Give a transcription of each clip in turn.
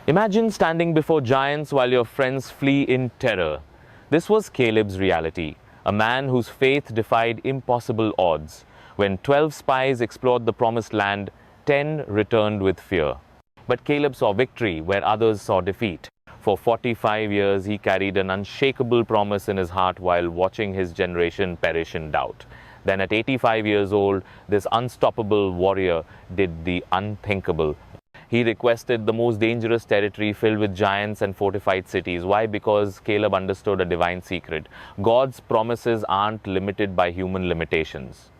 Imagine standing before giants while your friends flee in terror. This was Caleb's reality, a man whose faith defied impossible odds. When 12 spies explored the promised land, 10 returned with fear. But Caleb saw victory where others saw defeat. For 45 years, he carried an unshakable promise in his heart while watching his generation perish in doubt. Then, at 85 years old, this unstoppable warrior did the unthinkable. He requested the most dangerous territory filled with giants and fortified cities. Why? Because Caleb understood a divine secret. God's promises aren't limited by human limitations.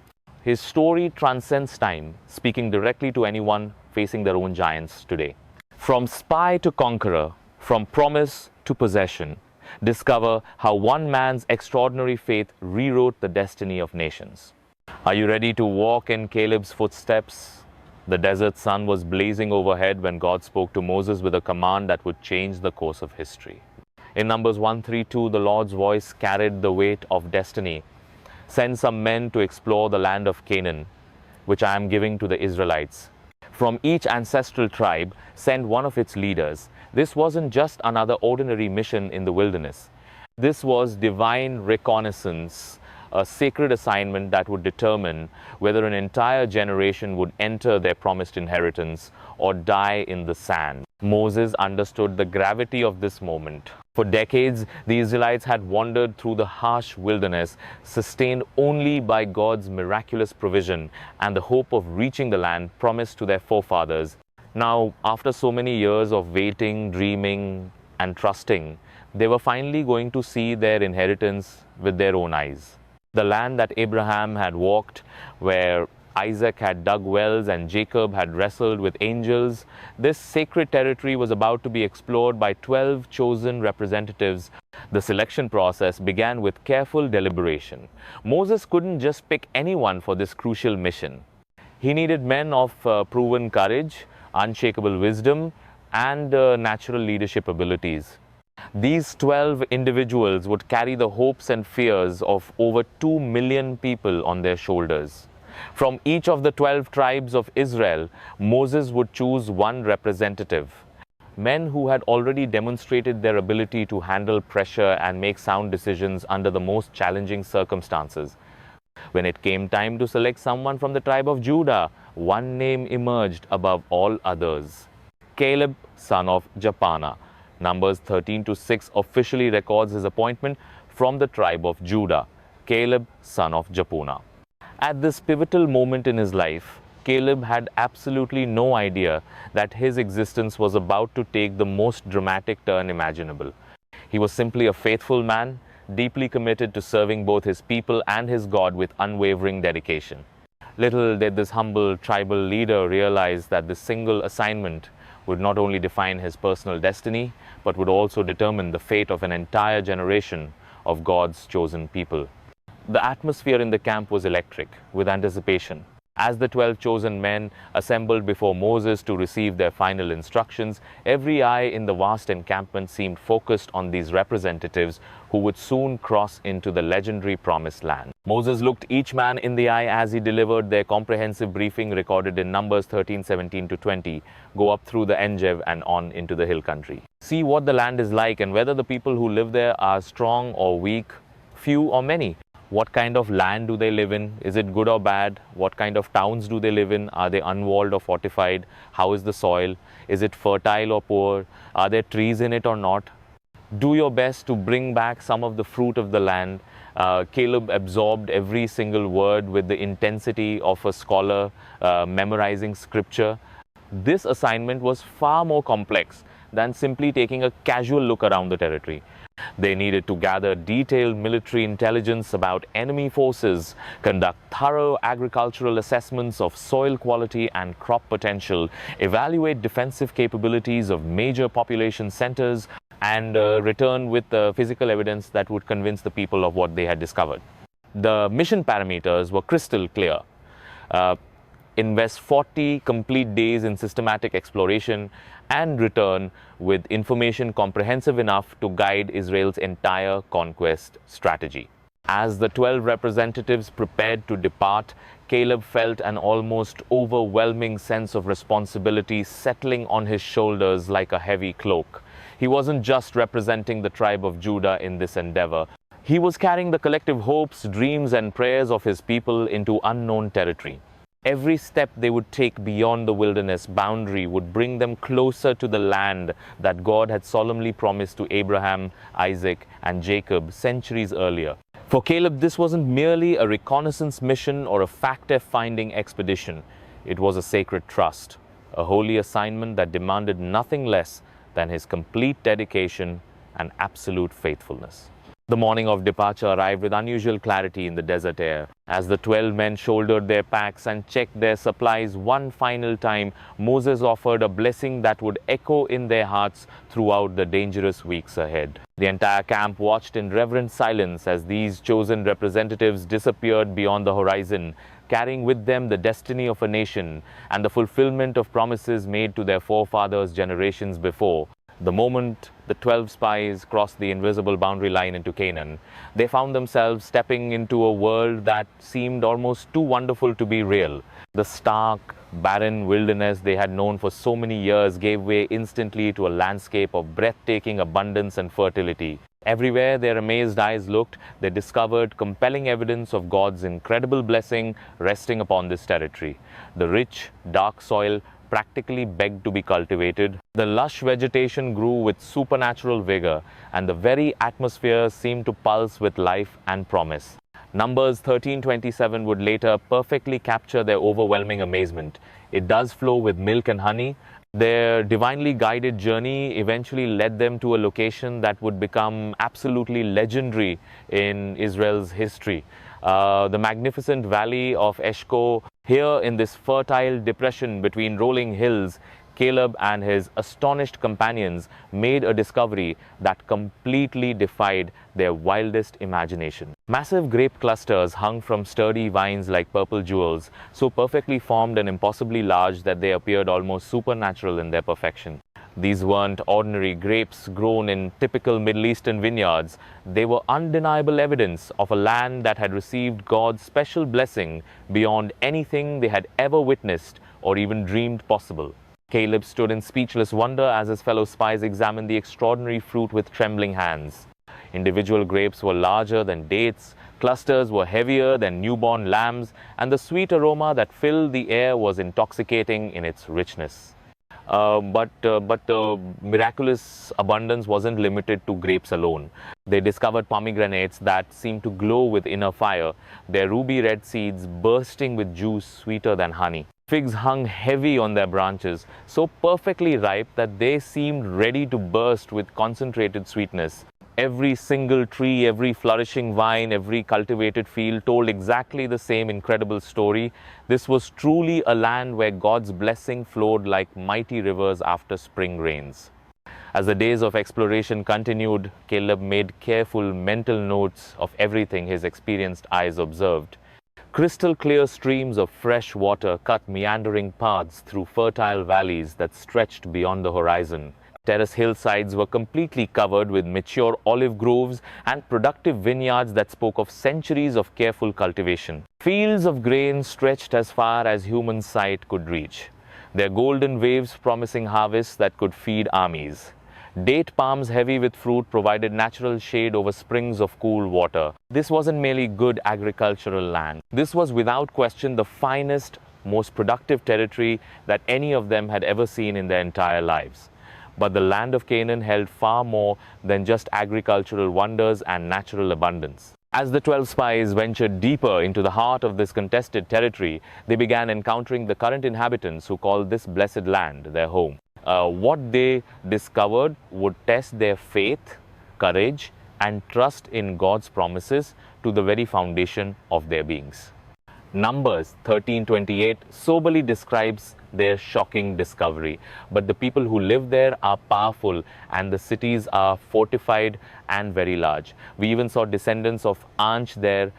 His story transcends time, speaking directly to anyone facing their own giants today. From spy to conqueror, from promise to possession, discover how one man's extraordinary faith rewrote the destiny of nations. Are you ready to walk in Caleb's footsteps? The desert sun was blazing overhead when God spoke to Moses with a command that would change the course of history. In Numbers 1:3-2, the Lord's voice carried the weight of destiny. Send some men to explore the land of Canaan, which I am giving to the Israelites. From each ancestral tribe, send one of its leaders. This wasn't just another ordinary mission in the wilderness. This was divine reconnaissance, a sacred assignment that would determine whether an entire generation would enter their promised inheritance or die in the sand. Moses understood the gravity of this moment. For decades, the Israelites had wandered through the harsh wilderness, sustained only by God's miraculous provision and the hope of reaching the land promised to their forefathers. Now, after so many years of waiting, dreaming, and trusting, they were finally going to see their inheritance with their own eyes. The land that Abraham had walked, where Isaac had dug wells and Jacob had wrestled with angels, this sacred territory was about to be explored by 12 chosen representatives. The selection process began with careful deliberation. Moses couldn't just pick anyone for this crucial mission. He needed men of proven courage, unshakable wisdom, and natural leadership abilities. These 12 individuals would carry the hopes and fears of over 2 million people on their shoulders. From each of the 12 tribes of Israel, Moses would choose one representative. Men who had already demonstrated their ability to handle pressure and make sound decisions under the most challenging circumstances. When it came time to select someone from the tribe of Judah, one name emerged above all others: Caleb, son of Jephunneh. Numbers 13-6 officially records his appointment from the tribe of Judah, Caleb, son of Jephunneh. At this pivotal moment in his life, Caleb had absolutely no idea that his existence was about to take the most dramatic turn imaginable. He was simply a faithful man, deeply committed to serving both his people and his God with unwavering dedication. Little did this humble tribal leader realize that this single assignment would not only define his personal destiny, but would also determine the fate of an entire generation of God's chosen people. The atmosphere in the camp was electric with anticipation. As the 12 chosen men assembled before Moses to receive their final instructions, every eye in the vast encampment seemed focused on these representatives who would soon cross into the legendary promised land. Moses looked each man in the eye as he delivered their comprehensive briefing recorded in Numbers 13:17-20. Go up through the Negev and on into the hill country. See what the land is like and whether the people who live there are strong or weak, few or many. What kind of land do they live in? Is it good or bad? What kind of towns do they live in? Are they unwalled or fortified? How is the soil? Is it fertile or poor? Are there trees in it or not? Do your best to bring back some of the fruit of the land. Caleb absorbed every single word with the intensity of a scholar memorizing scripture. This assignment was far more complex than simply taking a casual look around the territory. They needed to gather detailed military intelligence about enemy forces, conduct thorough agricultural assessments of soil quality and crop potential, evaluate defensive capabilities of major population centers, and return with physical evidence that would convince the people of what they had discovered. The mission parameters were crystal clear. Invest 40 complete days in systematic exploration and return with information comprehensive enough to guide Israel's entire conquest strategy. As the 12 representatives prepared to depart, Caleb felt an almost overwhelming sense of responsibility settling on his shoulders like a heavy cloak. He wasn't just representing the tribe of Judah in this endeavor. He was carrying the collective hopes, dreams, and prayers of his people into unknown territory. Every step they would take beyond the wilderness boundary would bring them closer to the land that God had solemnly promised to Abraham, Isaac, and Jacob centuries earlier. For Caleb, this wasn't merely a reconnaissance mission or a fact-finding expedition. It was a sacred trust, a holy assignment that demanded nothing less than his complete dedication and absolute faithfulness. The morning of departure arrived with unusual clarity in the desert air. As the 12 men shouldered their packs and checked their supplies one final time, Moses offered a blessing that would echo in their hearts throughout the dangerous weeks ahead. The entire camp watched in reverent silence as these chosen representatives disappeared beyond the horizon, carrying with them the destiny of a nation and the fulfillment of promises made to their forefathers generations before. The moment the 12 spies crossed the invisible boundary line into Canaan, they found themselves stepping into a world that seemed almost too wonderful to be real. The stark, barren wilderness they had known for so many years gave way instantly to a landscape of breathtaking abundance and fertility. Everywhere their amazed eyes looked, they discovered compelling evidence of God's incredible blessing resting upon this territory. The rich, dark soil practically begged to be cultivated. The lush vegetation grew with supernatural vigor, and the very atmosphere seemed to pulse with life and promise. Numbers 13:27 would later perfectly capture their overwhelming amazement. It does flow with milk and honey. Their divinely guided journey eventually led them to a location that would become absolutely legendary in Israel's history. The magnificent valley of Eshko. Here in this fertile depression between rolling hills, Caleb and his astonished companions made a discovery that completely defied their wildest imagination. Massive grape clusters hung from sturdy vines like purple jewels, so perfectly formed and impossibly large that they appeared almost supernatural in their perfection. These weren't ordinary grapes grown in typical Middle Eastern vineyards. They were undeniable evidence of a land that had received God's special blessing beyond anything they had ever witnessed or even dreamed possible. Caleb stood in speechless wonder as his fellow spies examined the extraordinary fruit with trembling hands. Individual grapes were larger than dates, clusters were heavier than newborn lambs, and the sweet aroma that filled the air was intoxicating in its richness. But the miraculous abundance wasn't limited to grapes alone. They discovered pomegranates that seemed to glow with inner fire, their ruby red seeds bursting with juice sweeter than honey. Figs hung heavy on their branches, so perfectly ripe that they seemed ready to burst with concentrated sweetness. Every single tree, every flourishing vine, every cultivated field told exactly the same incredible story. This was truly a land where God's blessing flowed like mighty rivers after spring rains. As the days of exploration continued, Caleb made careful mental notes of everything his experienced eyes observed. Crystal clear streams of fresh water cut meandering paths through fertile valleys that stretched beyond the horizon. Terrace hillsides were completely covered with mature olive groves and productive vineyards that spoke of centuries of careful cultivation. Fields of grain stretched as far as human sight could reach, their golden waves promising harvests that could feed armies. Date palms heavy with fruit provided natural shade over springs of cool water. This wasn't merely good agricultural land. This was without question the finest, most productive territory that any of them had ever seen in their entire lives. But the land of Canaan held far more than just agricultural wonders and natural abundance. As the 12 spies ventured deeper into the heart of this contested territory, they began encountering the current inhabitants who called this blessed land their home. What they discovered would test their faith, courage, and trust in God's promises to the very foundation of their beings. Numbers 13:28 soberly describes their shocking discovery. But the people who live there are powerful, and the cities are fortified and very large. We even saw descendants of Anch there.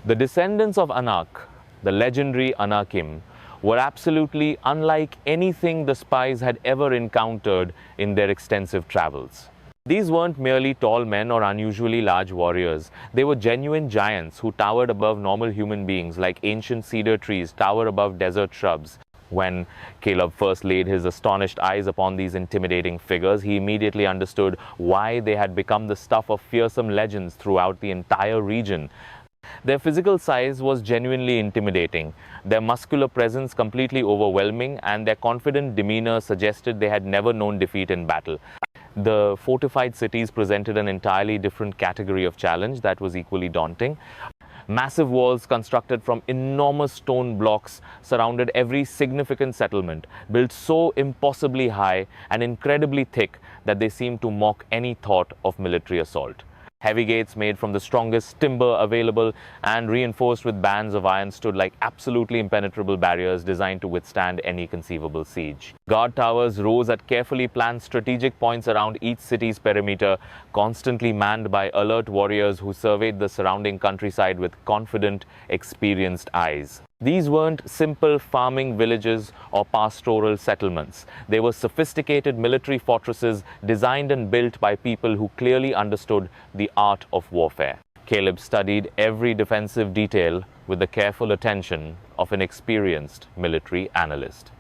The descendants of Anak, the legendary Anakim, were absolutely unlike anything the spies had ever encountered in their extensive travels. These weren't merely tall men or unusually large warriors. They were genuine giants who towered above normal human beings like ancient cedar trees tower above desert shrubs. When Caleb first laid his astonished eyes upon these intimidating figures, he immediately understood why they had become the stuff of fearsome legends throughout the entire region. Their physical size was genuinely intimidating, their muscular presence completely overwhelming, and their confident demeanor suggested they had never known defeat in battle. The fortified cities presented an entirely different category of challenge that was equally daunting. Massive walls constructed from enormous stone blocks surrounded every significant settlement, built so impossibly high and incredibly thick that they seemed to mock any thought of military assault. Heavy gates made from the strongest timber available and reinforced with bands of iron stood like absolutely impenetrable barriers designed to withstand any conceivable siege. Guard towers rose at carefully planned strategic points around each city's perimeter, constantly manned by alert warriors who surveyed the surrounding countryside with confident, experienced eyes. These weren't simple farming villages or pastoral settlements. They were sophisticated military fortresses designed and built by people who clearly understood the art of warfare. Caleb studied every defensive detail with the careful attention of an experienced military analyst.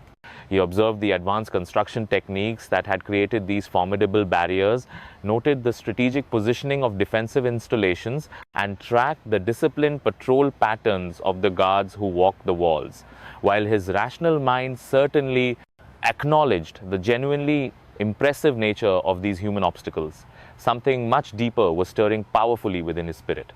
He observed the advanced construction techniques that had created these formidable barriers, noted the strategic positioning of defensive installations, and tracked the disciplined patrol patterns of the guards who walked the walls. While his rational mind certainly acknowledged the genuinely impressive nature of these human obstacles, something much deeper was stirring powerfully within his spirit.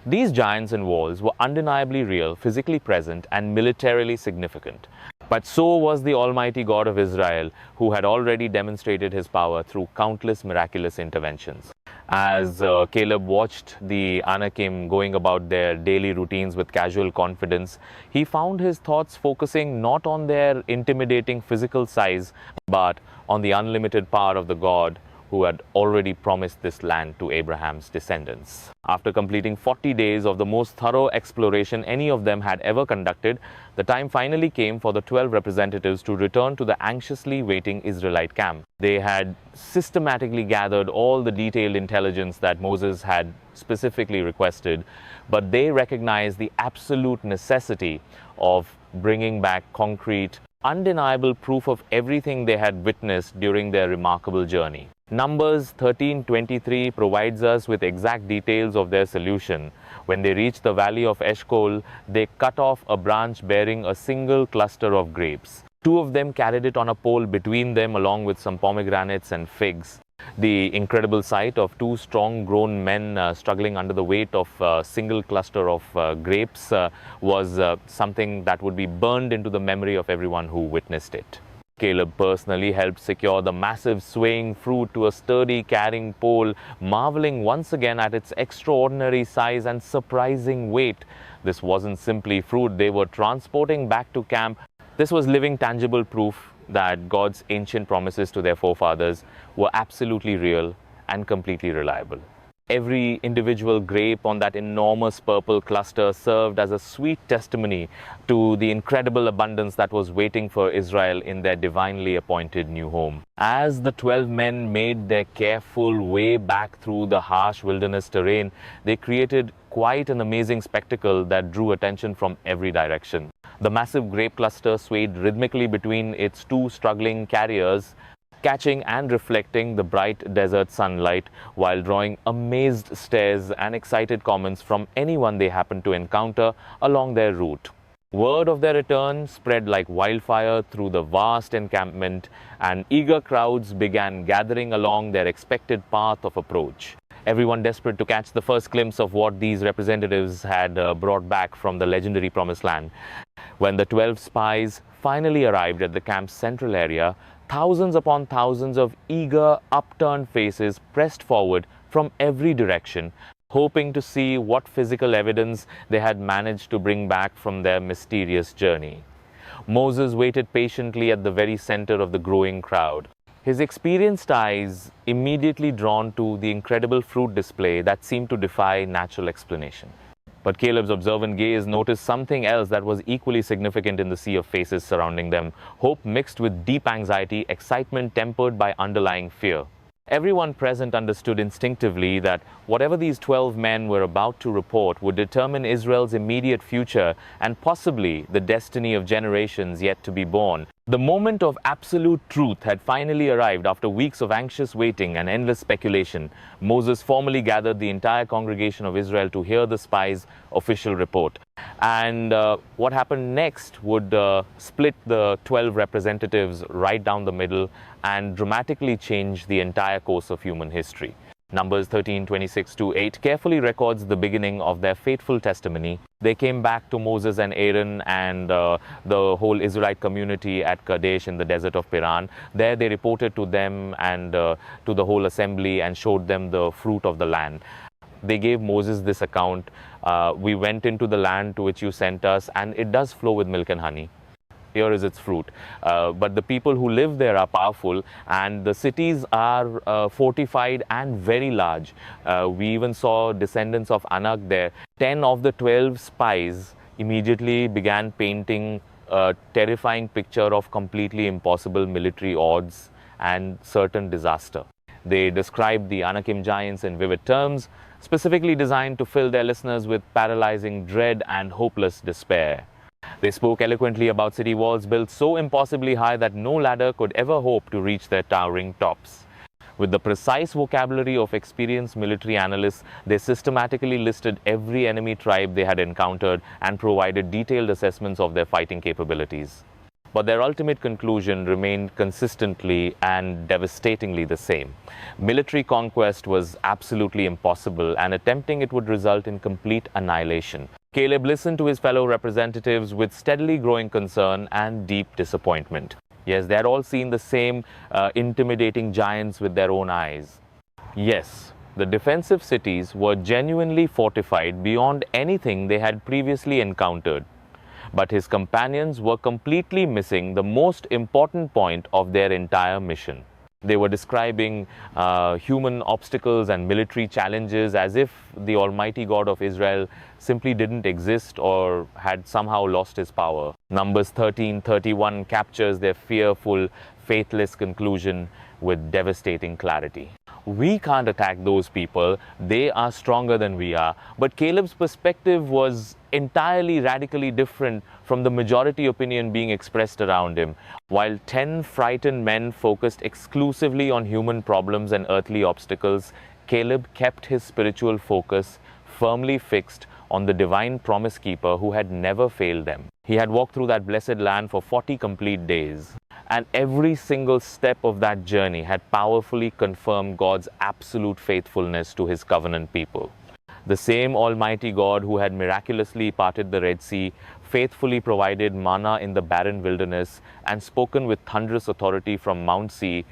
These giants and walls were undeniably real, physically present, and militarily significant. But so was the Almighty God of Israel, who had already demonstrated his power through countless miraculous interventions. As Caleb watched the Anakim going about their daily routines with casual confidence, he found his thoughts focusing not on their intimidating physical size, but on the unlimited power of the God who had already promised this land to Abraham's descendants. After completing 40 days of the most thorough exploration any of them had ever conducted, the time finally came for the 12 representatives to return to the anxiously waiting Israelite camp. They had systematically gathered all the detailed intelligence that Moses had specifically requested, but they recognized the absolute necessity of bringing back concrete, undeniable proof of everything they had witnessed during their remarkable journey. Numbers 13:23 provides us with exact details of their solution. When they reached the valley of Eshcol, they cut off a branch bearing a single cluster of grapes. Two of them carried it on a pole between them along with some pomegranates and figs. The incredible sight of two strong grown men struggling under the weight of a single cluster of grapes was something that would be burned into the memory of everyone who witnessed it. Caleb personally helped secure the massive swaying fruit to a sturdy carrying pole, marveling once again at its extraordinary size and surprising weight. This wasn't simply fruit they were transporting back to camp. This was living, tangible proof that God's ancient promises to their forefathers were absolutely real and completely reliable. Every individual grape on that enormous purple cluster served as a sweet testimony to the incredible abundance that was waiting for Israel in their divinely appointed new home. As the 12 men made their careful way back through the harsh wilderness terrain, they created quite an amazing spectacle that drew attention from every direction. The massive grape cluster swayed rhythmically between its two struggling carriers, catching and reflecting the bright desert sunlight while drawing amazed stares and excited comments from anyone they happened to encounter along their route. Word of their return spread like wildfire through the vast encampment, and eager crowds began gathering along their expected path of approach. Everyone desperate to catch the first glimpse of what these representatives had brought back from the legendary Promised Land. When the 12 spies finally arrived at the camp's central area, thousands upon thousands of eager, upturned faces pressed forward from every direction, hoping to see what physical evidence they had managed to bring back from their mysterious journey. Moses waited patiently at the very center of the growing crowd, his experienced eyes immediately drawn to the incredible fruit display that seemed to defy natural explanation. But Caleb's observant gaze noticed something else that was equally significant in the sea of faces surrounding them: hope mixed with deep anxiety, excitement tempered by underlying fear. Everyone present understood instinctively that whatever these 12 men were about to report would determine Israel's immediate future and possibly the destiny of generations yet to be born. The moment of absolute truth had finally arrived after weeks of anxious waiting and endless speculation. Moses formally gathered the entire congregation of Israel to hear the spies' official report. And what happened next would split the 12 representatives right down the middle and dramatically change the entire course of human history. Numbers 13:26-8 carefully records the beginning of their fateful testimony. They came back to Moses and Aaron and the whole Israelite community at Kadesh in the desert of Paran. There they reported to them and to the whole assembly and showed them the fruit of the land. They gave Moses this account. We went into the land to which you sent us, and it does flow with milk and honey. Here is its fruit. But the people who live there are powerful, and the cities are fortified and very large. We even saw descendants of Anak there. 10 of the 12 spies immediately began painting a terrifying picture of completely impossible military odds and certain disaster. They described the Anakim giants in vivid terms, specifically designed to fill their listeners with paralyzing dread and hopeless despair. They spoke eloquently about city walls built so impossibly high that no ladder could ever hope to reach their towering tops. With the precise vocabulary of experienced military analysts, they systematically listed every enemy tribe they had encountered and provided detailed assessments of their fighting capabilities. But their ultimate conclusion remained consistently and devastatingly the same. Military conquest was absolutely impossible, and attempting it would result in complete annihilation. Caleb listened to his fellow representatives with steadily growing concern and deep disappointment. Yes, they had all seen the same intimidating giants with their own eyes. Yes, the defensive cities were genuinely fortified beyond anything they had previously encountered. But his companions were completely missing the most important point of their entire mission. They were describing human obstacles and military challenges as if the Almighty God of Israel simply didn't exist or had somehow lost his power. Numbers 13:31 captures their fearful, faithless conclusion with devastating clarity. We can't attack those people. They are stronger than we are. But Caleb's perspective was entirely radically different from the majority opinion being expressed around him. While 10 frightened men focused exclusively on human problems and earthly obstacles, Caleb kept his spiritual focus firmly fixed on the divine promise keeper who had never failed them. He had walked through that blessed land for 40 complete days. And every single step of that journey had powerfully confirmed God's absolute faithfulness to his covenant people. The same Almighty God who had miraculously parted the Red Sea, faithfully provided manna in the barren wilderness, and spoken with thunderous authority from Mount Sea,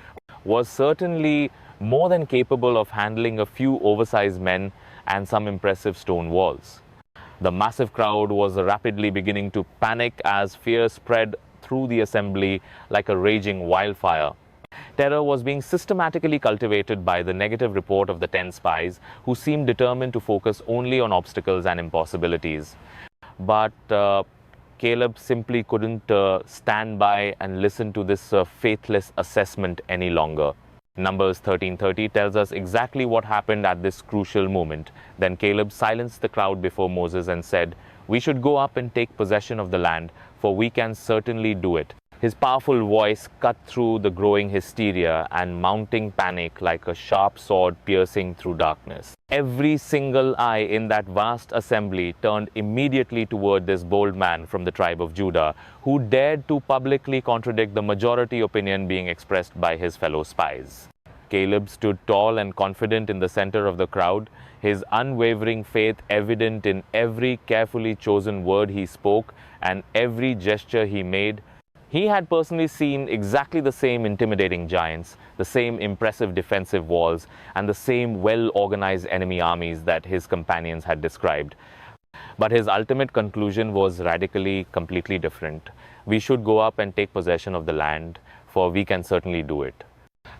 was certainly more than capable of handling a few oversized men and some impressive stone walls. The massive crowd was rapidly beginning to panic as fear spread through the assembly like a raging wildfire. Terror was being systematically cultivated by the negative report of the 10 spies, who seemed determined to focus only on obstacles and impossibilities. But Caleb simply couldn't stand by and listen to this faithless assessment any longer. Numbers 13:30 tells us exactly what happened at this crucial moment. Then Caleb silenced the crowd before Moses and said, "We should go up and take possession of the land, for we can certainly do it." His powerful voice cut through the growing hysteria and mounting panic like a sharp sword piercing through darkness. Every single eye in that vast assembly turned immediately toward this bold man from the tribe of Judah, who dared to publicly contradict the majority opinion being expressed by his fellow spies. Caleb stood tall and confident in the center of the crowd, his unwavering faith evident in every carefully chosen word he spoke and every gesture he made. He had personally seen exactly the same intimidating giants, the same impressive defensive walls, and the same well-organized enemy armies that his companions had described. But his ultimate conclusion was radically, completely different. We should go up and take possession of the land, for we can certainly do it.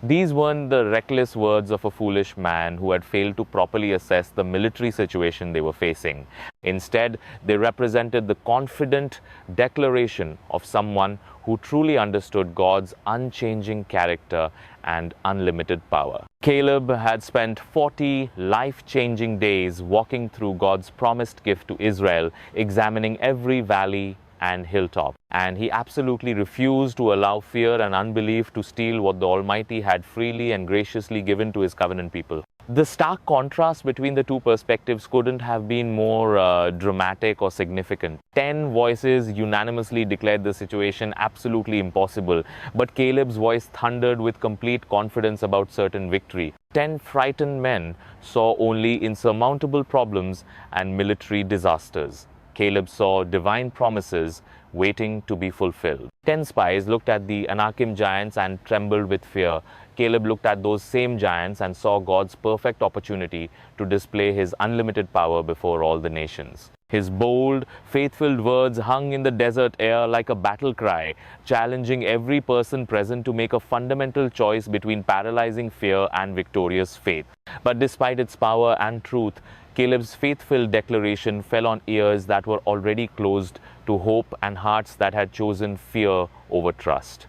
These weren't the reckless words of a foolish man who had failed to properly assess the military situation they were facing. Instead, they represented the confident declaration of someone who truly understood God's unchanging character and unlimited power. Caleb had spent 40 life-changing days walking through God's promised gift to Israel, examining every valley and hilltop. And he absolutely refused to allow fear and unbelief to steal what the Almighty had freely and graciously given to his covenant people. The stark contrast between the two perspectives couldn't have been more dramatic or significant. 10 voices unanimously declared the situation absolutely impossible, but Caleb's voice thundered with complete confidence about certain victory. 10 frightened men saw only insurmountable problems and military disasters. Caleb saw divine promises waiting to be fulfilled. 10 spies looked at the Anakim giants and trembled with fear. Caleb looked at those same giants and saw God's perfect opportunity to display his unlimited power before all the nations. His bold, faith-filled words hung in the desert air like a battle cry, challenging every person present to make a fundamental choice between paralyzing fear and victorious faith. But despite its power and truth, Caleb's faith-filled declaration fell on ears that were already closed to hope and hearts that had chosen fear over trust.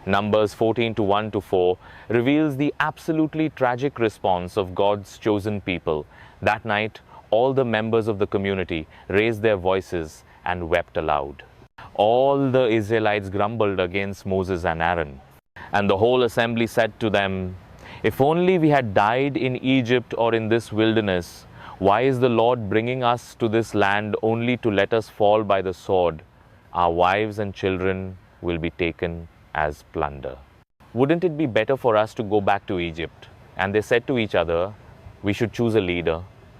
Numbers 14:1-4 reveals the absolutely tragic response of God's chosen people. That night, all the members of the community raised their voices and wept aloud. All the Israelites grumbled against Moses and Aaron, and the whole assembly said to them, "If only we had died in Egypt or in this wilderness. Why is the Lord bringing us to this land only to let us fall by the sword? Our wives and children will be taken as plunder. Wouldn't it be better for us to go back to Egypt?" And they said to each other, "We should choose a leader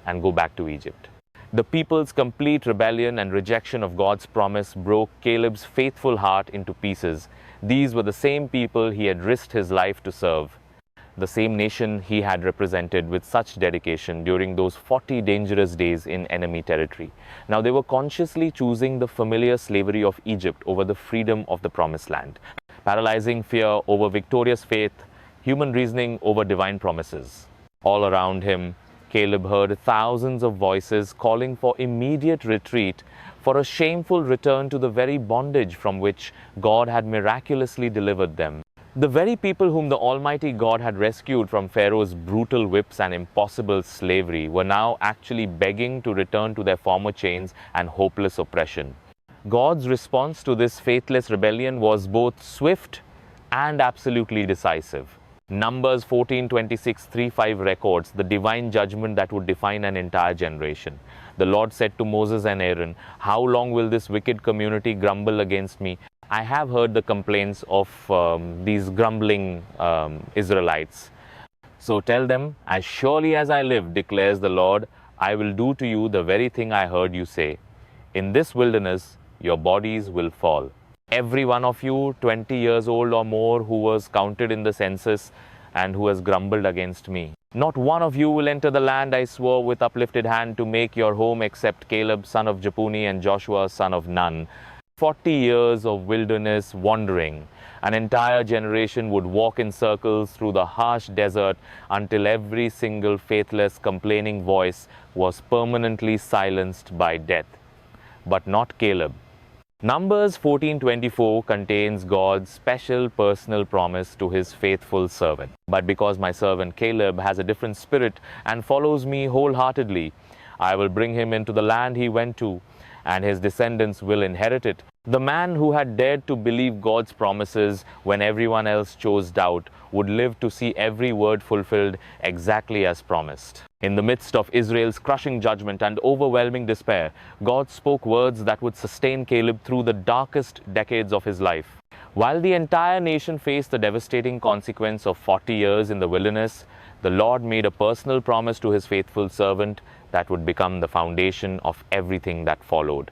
and go back to Egypt." The people's complete rebellion and rejection of God's promise broke Caleb's faithful heart into pieces. These were the same people he had risked his life to serve, the same nation he had represented with such dedication during those 40 dangerous days in enemy territory. Now they were consciously choosing the familiar slavery of Egypt over the freedom of the promised land, paralyzing fear over victorious faith, human reasoning over divine promises. All around him, Caleb heard thousands of voices calling for immediate retreat, for a shameful return to the very bondage from which God had miraculously delivered them. The very people whom the Almighty God had rescued from Pharaoh's brutal whips and impossible slavery were now actually begging to return to their former chains and hopeless oppression. God's response to this faithless rebellion was both swift and absolutely decisive. Numbers 14:26-35 records the divine judgment that would define an entire generation. The Lord said to Moses and Aaron, "How long will this wicked community grumble against me? I have heard the complaints of these grumbling Israelites. So tell them, as surely as I live, declares the Lord, I will do to you the very thing I heard you say. In this wilderness, your bodies will fall. Every one of you, 20 years old or more, who was counted in the census and who has grumbled against me. Not one of you will enter the land I swore with uplifted hand to make your home except Caleb, son of Jephunneh, and Joshua, son of Nun." 40 years of wilderness wandering. An entire generation would walk in circles through the harsh desert until every single faithless, complaining voice was permanently silenced by death. But not Caleb. Numbers 14:24 contains God's special personal promise to his faithful servant. "But because my servant Caleb has a different spirit and follows me wholeheartedly, I will bring him into the land he went to, and his descendants will inherit it." The man who had dared to believe God's promises when everyone else chose doubt would live to see every word fulfilled exactly as promised. In the midst of Israel's crushing judgment and overwhelming despair, God spoke words that would sustain Caleb through the darkest decades of his life. While the entire nation faced the devastating consequence of 40 years in the wilderness, the Lord made a personal promise to his faithful servant that would become the foundation of everything that followed.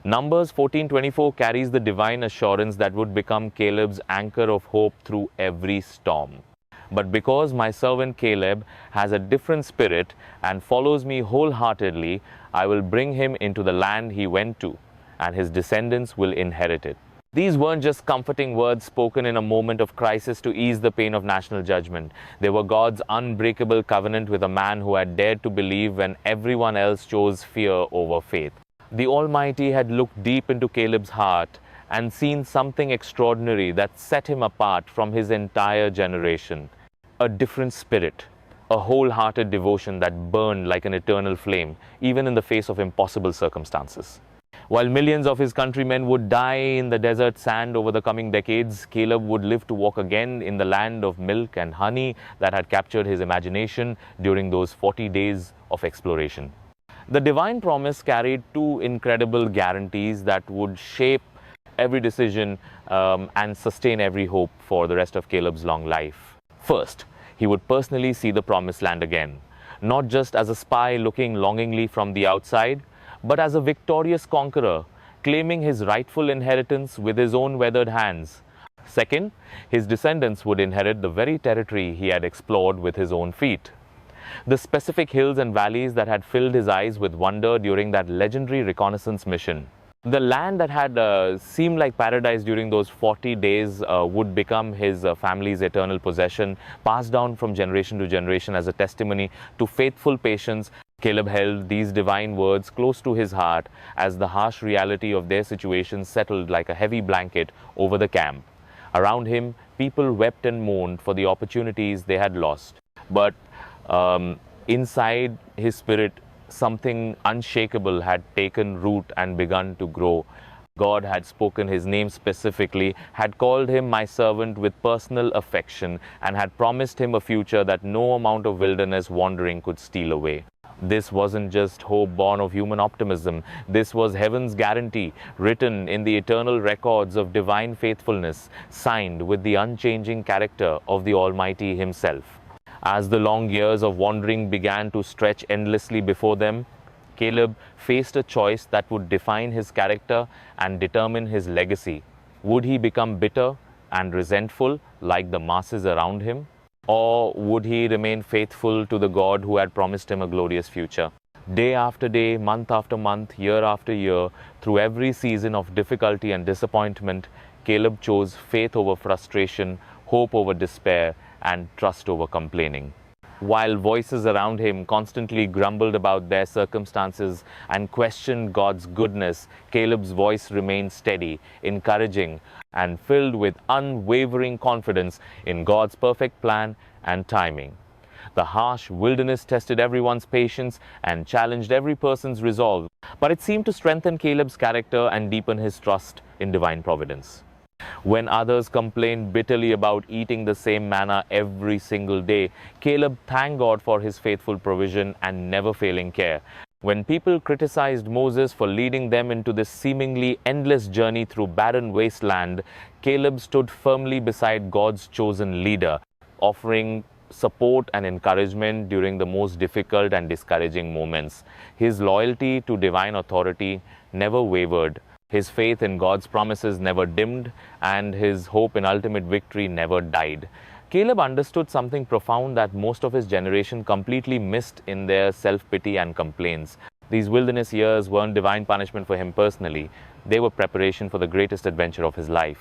Numbers 14:24 carries the divine assurance that would become Caleb's anchor of hope through every storm. "But because my servant Caleb has a different spirit and follows me wholeheartedly, I will bring him into the land he went to, and his descendants will inherit it." These weren't just comforting words spoken in a moment of crisis to ease the pain of national judgment. They were God's unbreakable covenant with a man who had dared to believe when everyone else chose fear over faith. The Almighty had looked deep into Caleb's heart and seen something extraordinary that set him apart from his entire generation. A different spirit, a wholehearted devotion that burned like an eternal flame, even in the face of impossible circumstances. While millions of his countrymen would die in the desert sand over the coming decades, Caleb would live to walk again in the land of milk and honey that had captured his imagination during those 40 days of exploration. The divine promise carried two incredible guarantees that would shape every decision and sustain every hope for the rest of Caleb's long life. First, he would personally see the promised land again, not just as a spy looking longingly from the outside, but as a victorious conqueror, claiming his rightful inheritance with his own weathered hands. Second, his descendants would inherit the very territory he had explored with his own feet. The specific hills and valleys that had filled his eyes with wonder during that legendary reconnaissance mission. The land that had seemed like paradise during those 40 days would become his family's eternal possession, passed down from generation to generation as a testimony to faithful patience. Caleb held these divine words close to his heart as the harsh reality of their situation settled like a heavy blanket over the camp. Around him, people wept and mourned for the opportunities they had lost. But inside his spirit, something unshakable had taken root and begun to grow. God had spoken his name specifically, had called him my servant with personal affection, and had promised him a future that no amount of wilderness wandering could steal away. This wasn't just hope born of human optimism. This was heaven's guarantee, written in the eternal records of divine faithfulness, signed with the unchanging character of the Almighty himself. As the long years of wandering began to stretch endlessly before them, Caleb faced a choice that would define his character and determine his legacy. Would he become bitter and resentful like the masses around him? Or would he remain faithful to the God who had promised him a glorious future? Day after day, month after month, year after year, through every season of difficulty and disappointment, Caleb chose faith over frustration, hope over despair, and trust over complaining. While voices around him constantly grumbled about their circumstances and questioned God's goodness, Caleb's voice remained steady, encouraging, and filled with unwavering confidence in God's perfect plan and timing. The harsh wilderness tested everyone's patience and challenged every person's resolve, but it seemed to strengthen Caleb's character and deepen his trust in divine providence. When others complained bitterly about eating the same manna every single day, Caleb thanked God for his faithful provision and never failing care. When people criticized Moses for leading them into this seemingly endless journey through barren wasteland, Caleb stood firmly beside God's chosen leader, offering support and encouragement during the most difficult and discouraging moments. His loyalty to divine authority never wavered. His faith in God's promises never dimmed, and his hope in ultimate victory never died. Caleb understood something profound that most of his generation completely missed in their self-pity and complaints. These wilderness years weren't divine punishment for him personally. They were preparation for the greatest adventure of his life.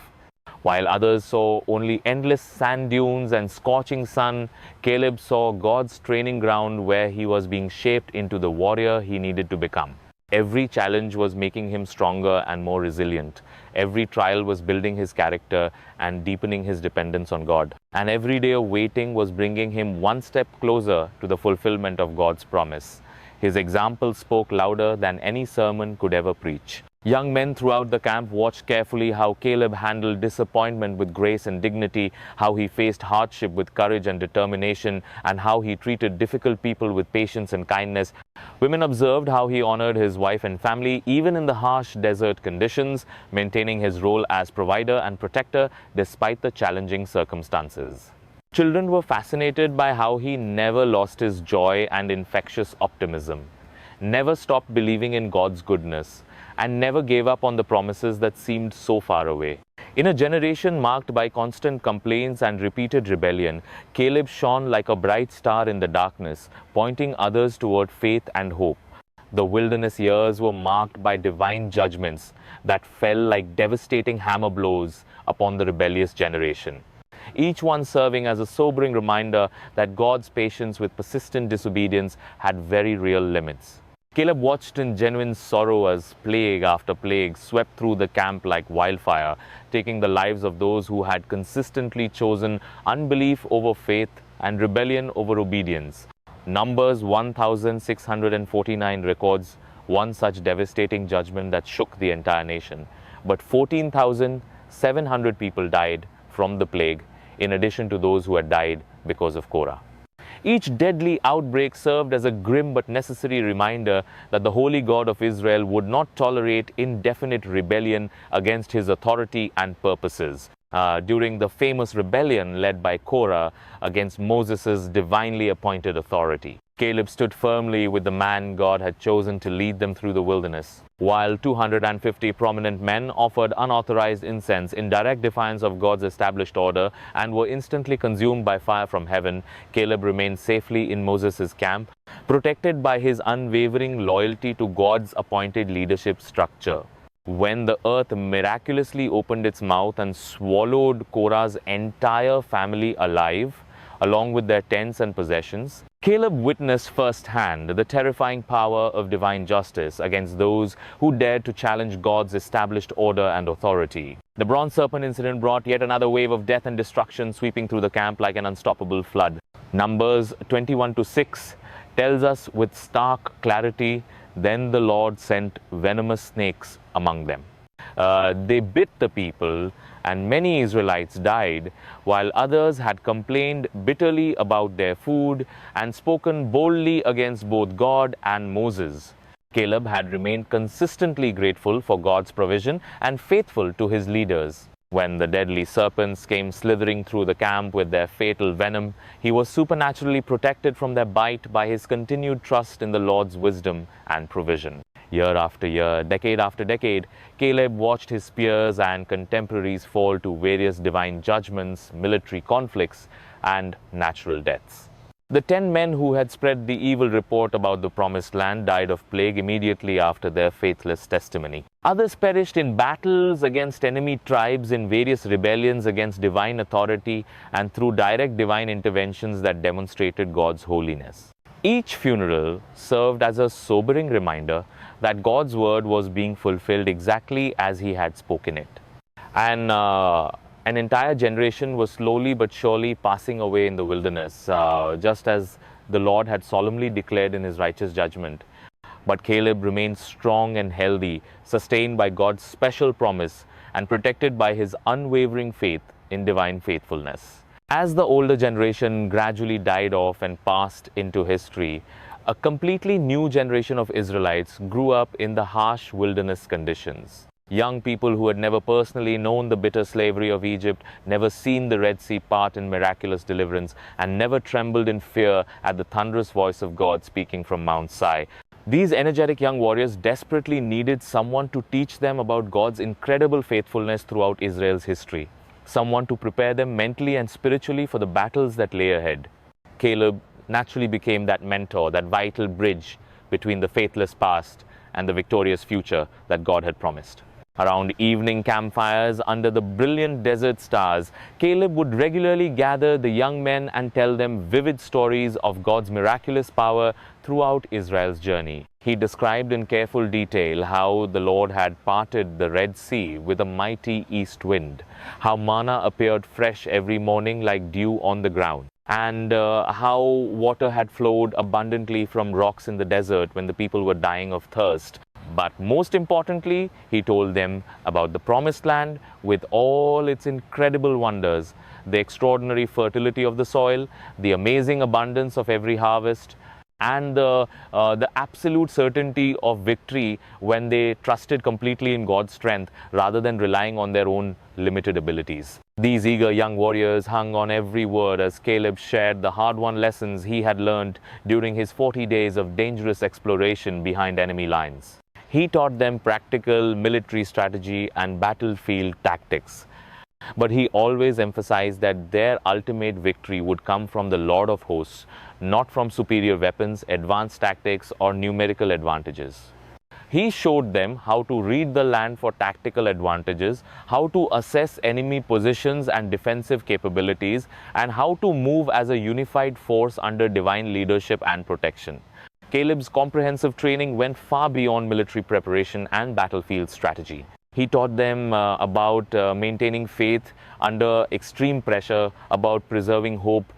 While others saw only endless sand dunes and scorching sun, Caleb saw God's training ground where he was being shaped into the warrior he needed to become. Every challenge was making him stronger and more resilient. Every trial was building his character and deepening his dependence on God. And every day of waiting was bringing him one step closer to the fulfillment of God's promise. His example spoke louder than any sermon could ever preach. Young men throughout the camp watched carefully how Caleb handled disappointment with grace and dignity, how he faced hardship with courage and determination, and how he treated difficult people with patience and kindness. Women observed how he honored his wife and family, even in the harsh desert conditions, maintaining his role as provider and protector despite the challenging circumstances. Children were fascinated by how he never lost his joy and infectious optimism, never stopped believing in God's goodness, and never gave up on the promises that seemed so far away. In a generation marked by constant complaints and repeated rebellion, Caleb shone like a bright star in the darkness, pointing others toward faith and hope. The wilderness years were marked by divine judgments that fell like devastating hammer blows upon the rebellious generation, each one serving as a sobering reminder that God's patience with persistent disobedience had very real limits. Caleb watched in genuine sorrow as plague after plague swept through the camp like wildfire, taking the lives of those who had consistently chosen unbelief over faith and rebellion over obedience. Numbers 1649 records one such devastating judgment that shook the entire nation. But 14,700 people died from the plague, in addition to those who had died because of Korah. Each deadly outbreak served as a grim but necessary reminder that the holy God of Israel would not tolerate indefinite rebellion against his authority and purposes. During the famous rebellion led by Korah against Moses' divinely appointed authority, Caleb stood firmly with the man God had chosen to lead them through the wilderness. While 250 prominent men offered unauthorized incense in direct defiance of God's established order and were instantly consumed by fire from heaven, Caleb remained safely in Moses' camp, protected by his unwavering loyalty to God's appointed leadership structure. When the earth miraculously opened its mouth and swallowed Korah's entire family alive, along with their tents and possessions, Caleb witnessed firsthand the terrifying power of divine justice against those who dared to challenge God's established order and authority. The bronze serpent incident brought yet another wave of death and destruction sweeping through the camp like an unstoppable flood. Numbers 21-6 tells us with stark clarity, "Then the Lord sent venomous snakes among them. They bit the people, and many Israelites died, while others had complained bitterly about their food and spoken boldly against both God and Moses." Caleb had remained consistently grateful for God's provision and faithful to his leaders. When the deadly serpents came slithering through the camp with their fatal venom, he was supernaturally protected from their bite by his continued trust in the Lord's wisdom and provision. Year after year, decade after decade, Caleb watched his peers and contemporaries fall to various divine judgments, military conflicts, and natural deaths. The 10 men who had spread the evil report about the promised land died of plague immediately after their faithless testimony. Others perished in battles against enemy tribes, in various rebellions against divine authority, and through direct divine interventions that demonstrated God's holiness. Each funeral served as a sobering reminder that God's word was being fulfilled exactly as he had spoken it. And an entire generation was slowly but surely passing away in the wilderness, just as the Lord had solemnly declared in his righteous judgment. But Caleb remained strong and healthy, sustained by God's special promise and protected by his unwavering faith in divine faithfulness. As the older generation gradually died off and passed into history, a completely new generation of Israelites grew up in the harsh wilderness conditions. Young people who had never personally known the bitter slavery of Egypt, never seen the Red Sea part in miraculous deliverance, and never trembled in fear at the thunderous voice of God speaking from Mount Sinai. These energetic young warriors desperately needed someone to teach them about God's incredible faithfulness throughout Israel's history. Someone to prepare them mentally and spiritually for the battles that lay ahead. Caleb naturally became that mentor, that vital bridge between the faithless past and the victorious future that God had promised. Around evening campfires under the brilliant desert stars, Caleb would regularly gather the young men and tell them vivid stories of God's miraculous power throughout Israel's journey. He described in careful detail how the Lord had parted the Red Sea with a mighty east wind, how manna appeared fresh every morning like dew on the ground, and how water had flowed abundantly from rocks in the desert when the people were dying of thirst. But most importantly, he told them about the promised land with all its incredible wonders, the extraordinary fertility of the soil, the amazing abundance of every harvest, and the absolute certainty of victory when they trusted completely in God's strength rather than relying on their own limited abilities. These eager young warriors hung on every word as Caleb shared the hard-won lessons he had learned during his 40 days of dangerous exploration behind enemy lines. He taught them practical military strategy and battlefield tactics. But he always emphasized that their ultimate victory would come from the Lord of hosts, not from superior weapons, advanced tactics, or numerical advantages. He showed them how to read the land for tactical advantages, how to assess enemy positions and defensive capabilities, and how to move as a unified force under divine leadership and protection. Caleb's comprehensive training went far beyond military preparation and battlefield strategy. He taught them about maintaining faith under extreme pressure, about preserving hope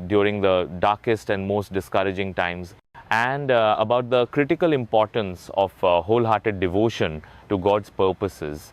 during the darkest and most discouraging times, and about the critical importance of wholehearted devotion to God's purposes.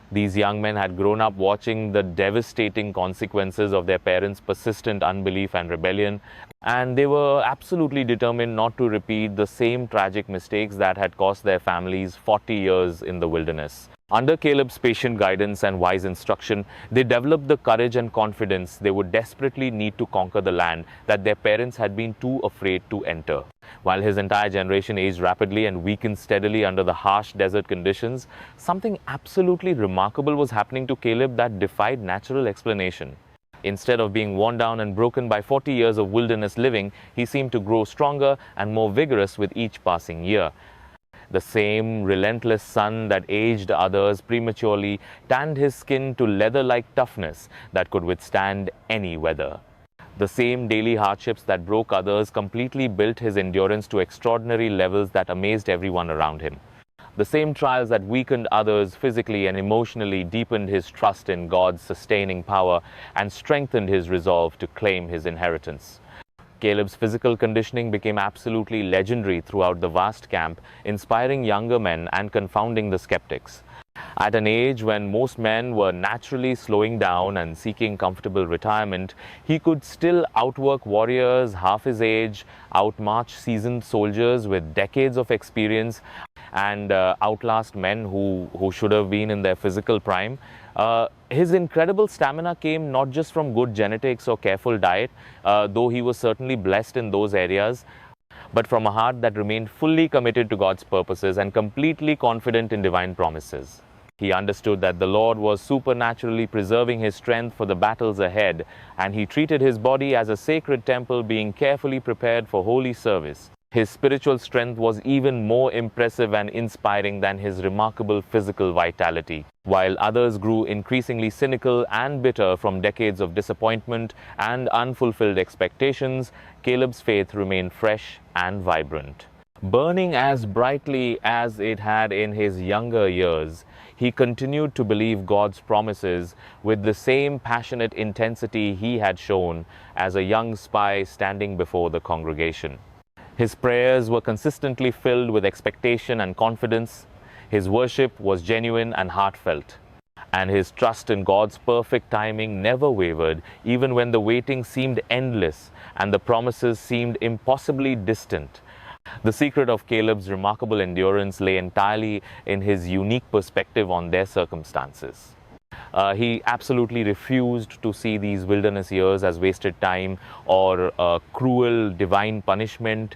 These young men had grown up watching the devastating consequences of their parents' persistent unbelief and rebellion, and they were absolutely determined not to repeat the same tragic mistakes that had cost their families 40 years in the wilderness. Under Caleb's patient guidance and wise instruction, they developed the courage and confidence they would desperately need to conquer the land that their parents had been too afraid to enter. While his entire generation aged rapidly and weakened steadily under the harsh desert conditions, something absolutely remarkable was happening to Caleb that defied natural explanation. Instead of being worn down and broken by 40 years of wilderness living, he seemed to grow stronger and more vigorous with each passing year. The same relentless sun that aged others prematurely tanned his skin to leather-like toughness that could withstand any weather. The same daily hardships that broke others completely built his endurance to extraordinary levels that amazed everyone around him. The same trials that weakened others physically and emotionally deepened his trust in God's sustaining power and strengthened his resolve to claim his inheritance. Caleb's physical conditioning became absolutely legendary throughout the vast camp, inspiring younger men and confounding the skeptics. At an age when most men were naturally slowing down and seeking comfortable retirement, he could still outwork warriors half his age, outmarch seasoned soldiers with decades of experience, and outlast men who should have been in their physical prime. His incredible stamina came not just from good genetics or careful diet, though he was certainly blessed in those areas, but from a heart that remained fully committed to God's purposes and completely confident in divine promises. He understood that the Lord was supernaturally preserving his strength for the battles ahead, and he treated his body as a sacred temple being carefully prepared for holy service. His spiritual strength was even more impressive and inspiring than his remarkable physical vitality. While others grew increasingly cynical and bitter from decades of disappointment and unfulfilled expectations, Caleb's faith remained fresh and vibrant. Burning as brightly as it had in his younger years, he continued to believe God's promises with the same passionate intensity he had shown as a young spy standing before the congregation. His prayers were consistently filled with expectation and confidence. His worship was genuine and heartfelt. And his trust in God's perfect timing never wavered, even when the waiting seemed endless and the promises seemed impossibly distant. The secret of Caleb's remarkable endurance lay entirely in his unique perspective on their circumstances. He absolutely refused to see these wilderness years as wasted time or cruel divine punishment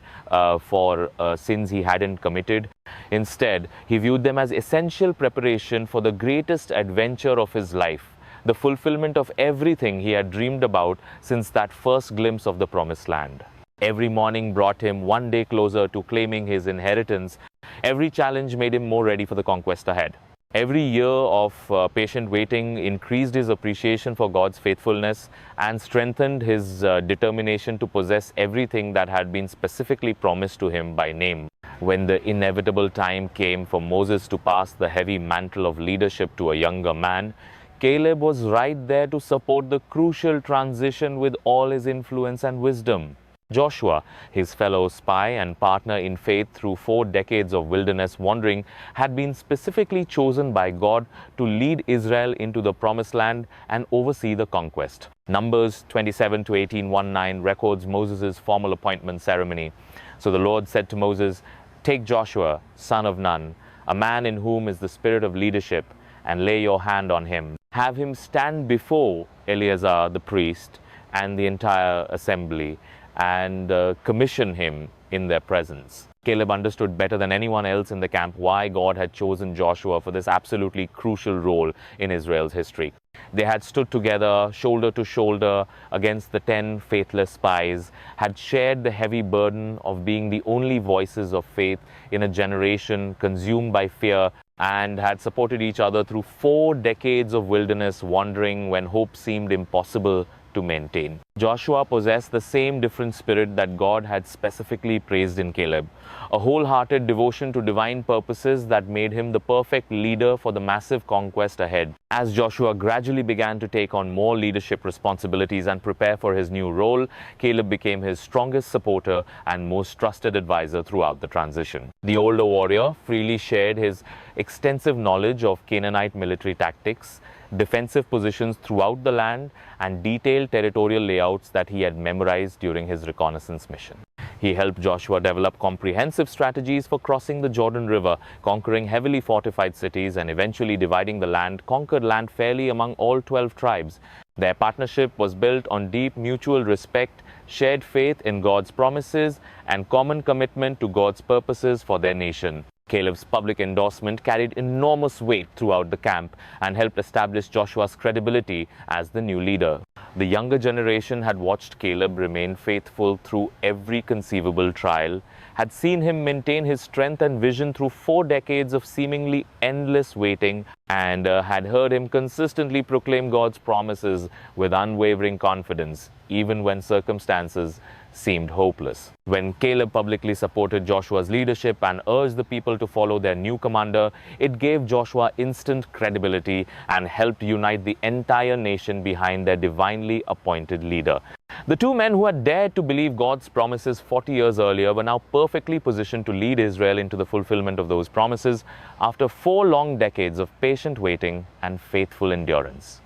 for sins he hadn't committed. Instead, he viewed them as essential preparation for the greatest adventure of his life, the fulfillment of everything he had dreamed about since that first glimpse of the promised land. Every morning brought him one day closer to claiming his inheritance. Every challenge made him more ready for the conquest ahead. Every year of patient waiting increased his appreciation for God's faithfulness and strengthened his determination to possess everything that had been specifically promised to him by name. When the inevitable time came for Moses to pass the heavy mantle of leadership to a younger man, Caleb was right there to support the crucial transition with all his influence and wisdom. Joshua, his fellow spy and partner in faith through 4 decades of wilderness wandering, had been specifically chosen by God to lead Israel into the promised land and oversee the conquest. Numbers 27 to 18:19 records Moses' formal appointment ceremony. So the Lord said to Moses, "Take Joshua, son of Nun, a man in whom is the spirit of leadership, and lay your hand on him. Have him stand before Eleazar the priest and the entire assembly, and commission him in their presence." Caleb understood better than anyone else in the camp why God had chosen Joshua for this absolutely crucial role in Israel's history. They had stood together, shoulder to shoulder, against the 10 faithless spies, had shared the heavy burden of being the only voices of faith in a generation consumed by fear, and had supported each other through 4 decades of wilderness wandering when hope seemed impossible to maintain. Joshua possessed the same different spirit that God had specifically praised in Caleb, a wholehearted devotion to divine purposes that made him the perfect leader for the massive conquest ahead. As Joshua gradually began to take on more leadership responsibilities and prepare for his new role, Caleb became his strongest supporter and most trusted advisor throughout the transition. The older warrior freely shared his extensive knowledge of Canaanite military tactics, defensive positions throughout the land, and detailed territorial layouts that he had memorized during his reconnaissance mission. He helped Joshua develop comprehensive strategies for crossing the Jordan River, conquering heavily fortified cities, and eventually dividing the conquered land fairly among all 12 tribes. Their partnership was built on deep mutual respect, shared faith in God's promises, and common commitment to God's purposes for their nation. Caleb's public endorsement carried enormous weight throughout the camp and helped establish Joshua's credibility as the new leader. The younger generation had watched Caleb remain faithful through every conceivable trial, had seen him maintain his strength and vision through 4 decades of seemingly endless waiting, and had heard him consistently proclaim God's promises with unwavering confidence, even when circumstances seemed hopeless. When Caleb publicly supported Joshua's leadership and urged the people to follow their new commander, it gave Joshua instant credibility and helped unite the entire nation behind their divinely appointed leader. The two men who had dared to believe God's promises 40 years earlier were now perfectly positioned to lead Israel into the fulfillment of those promises after 4 long decades of patient waiting and faithful endurance.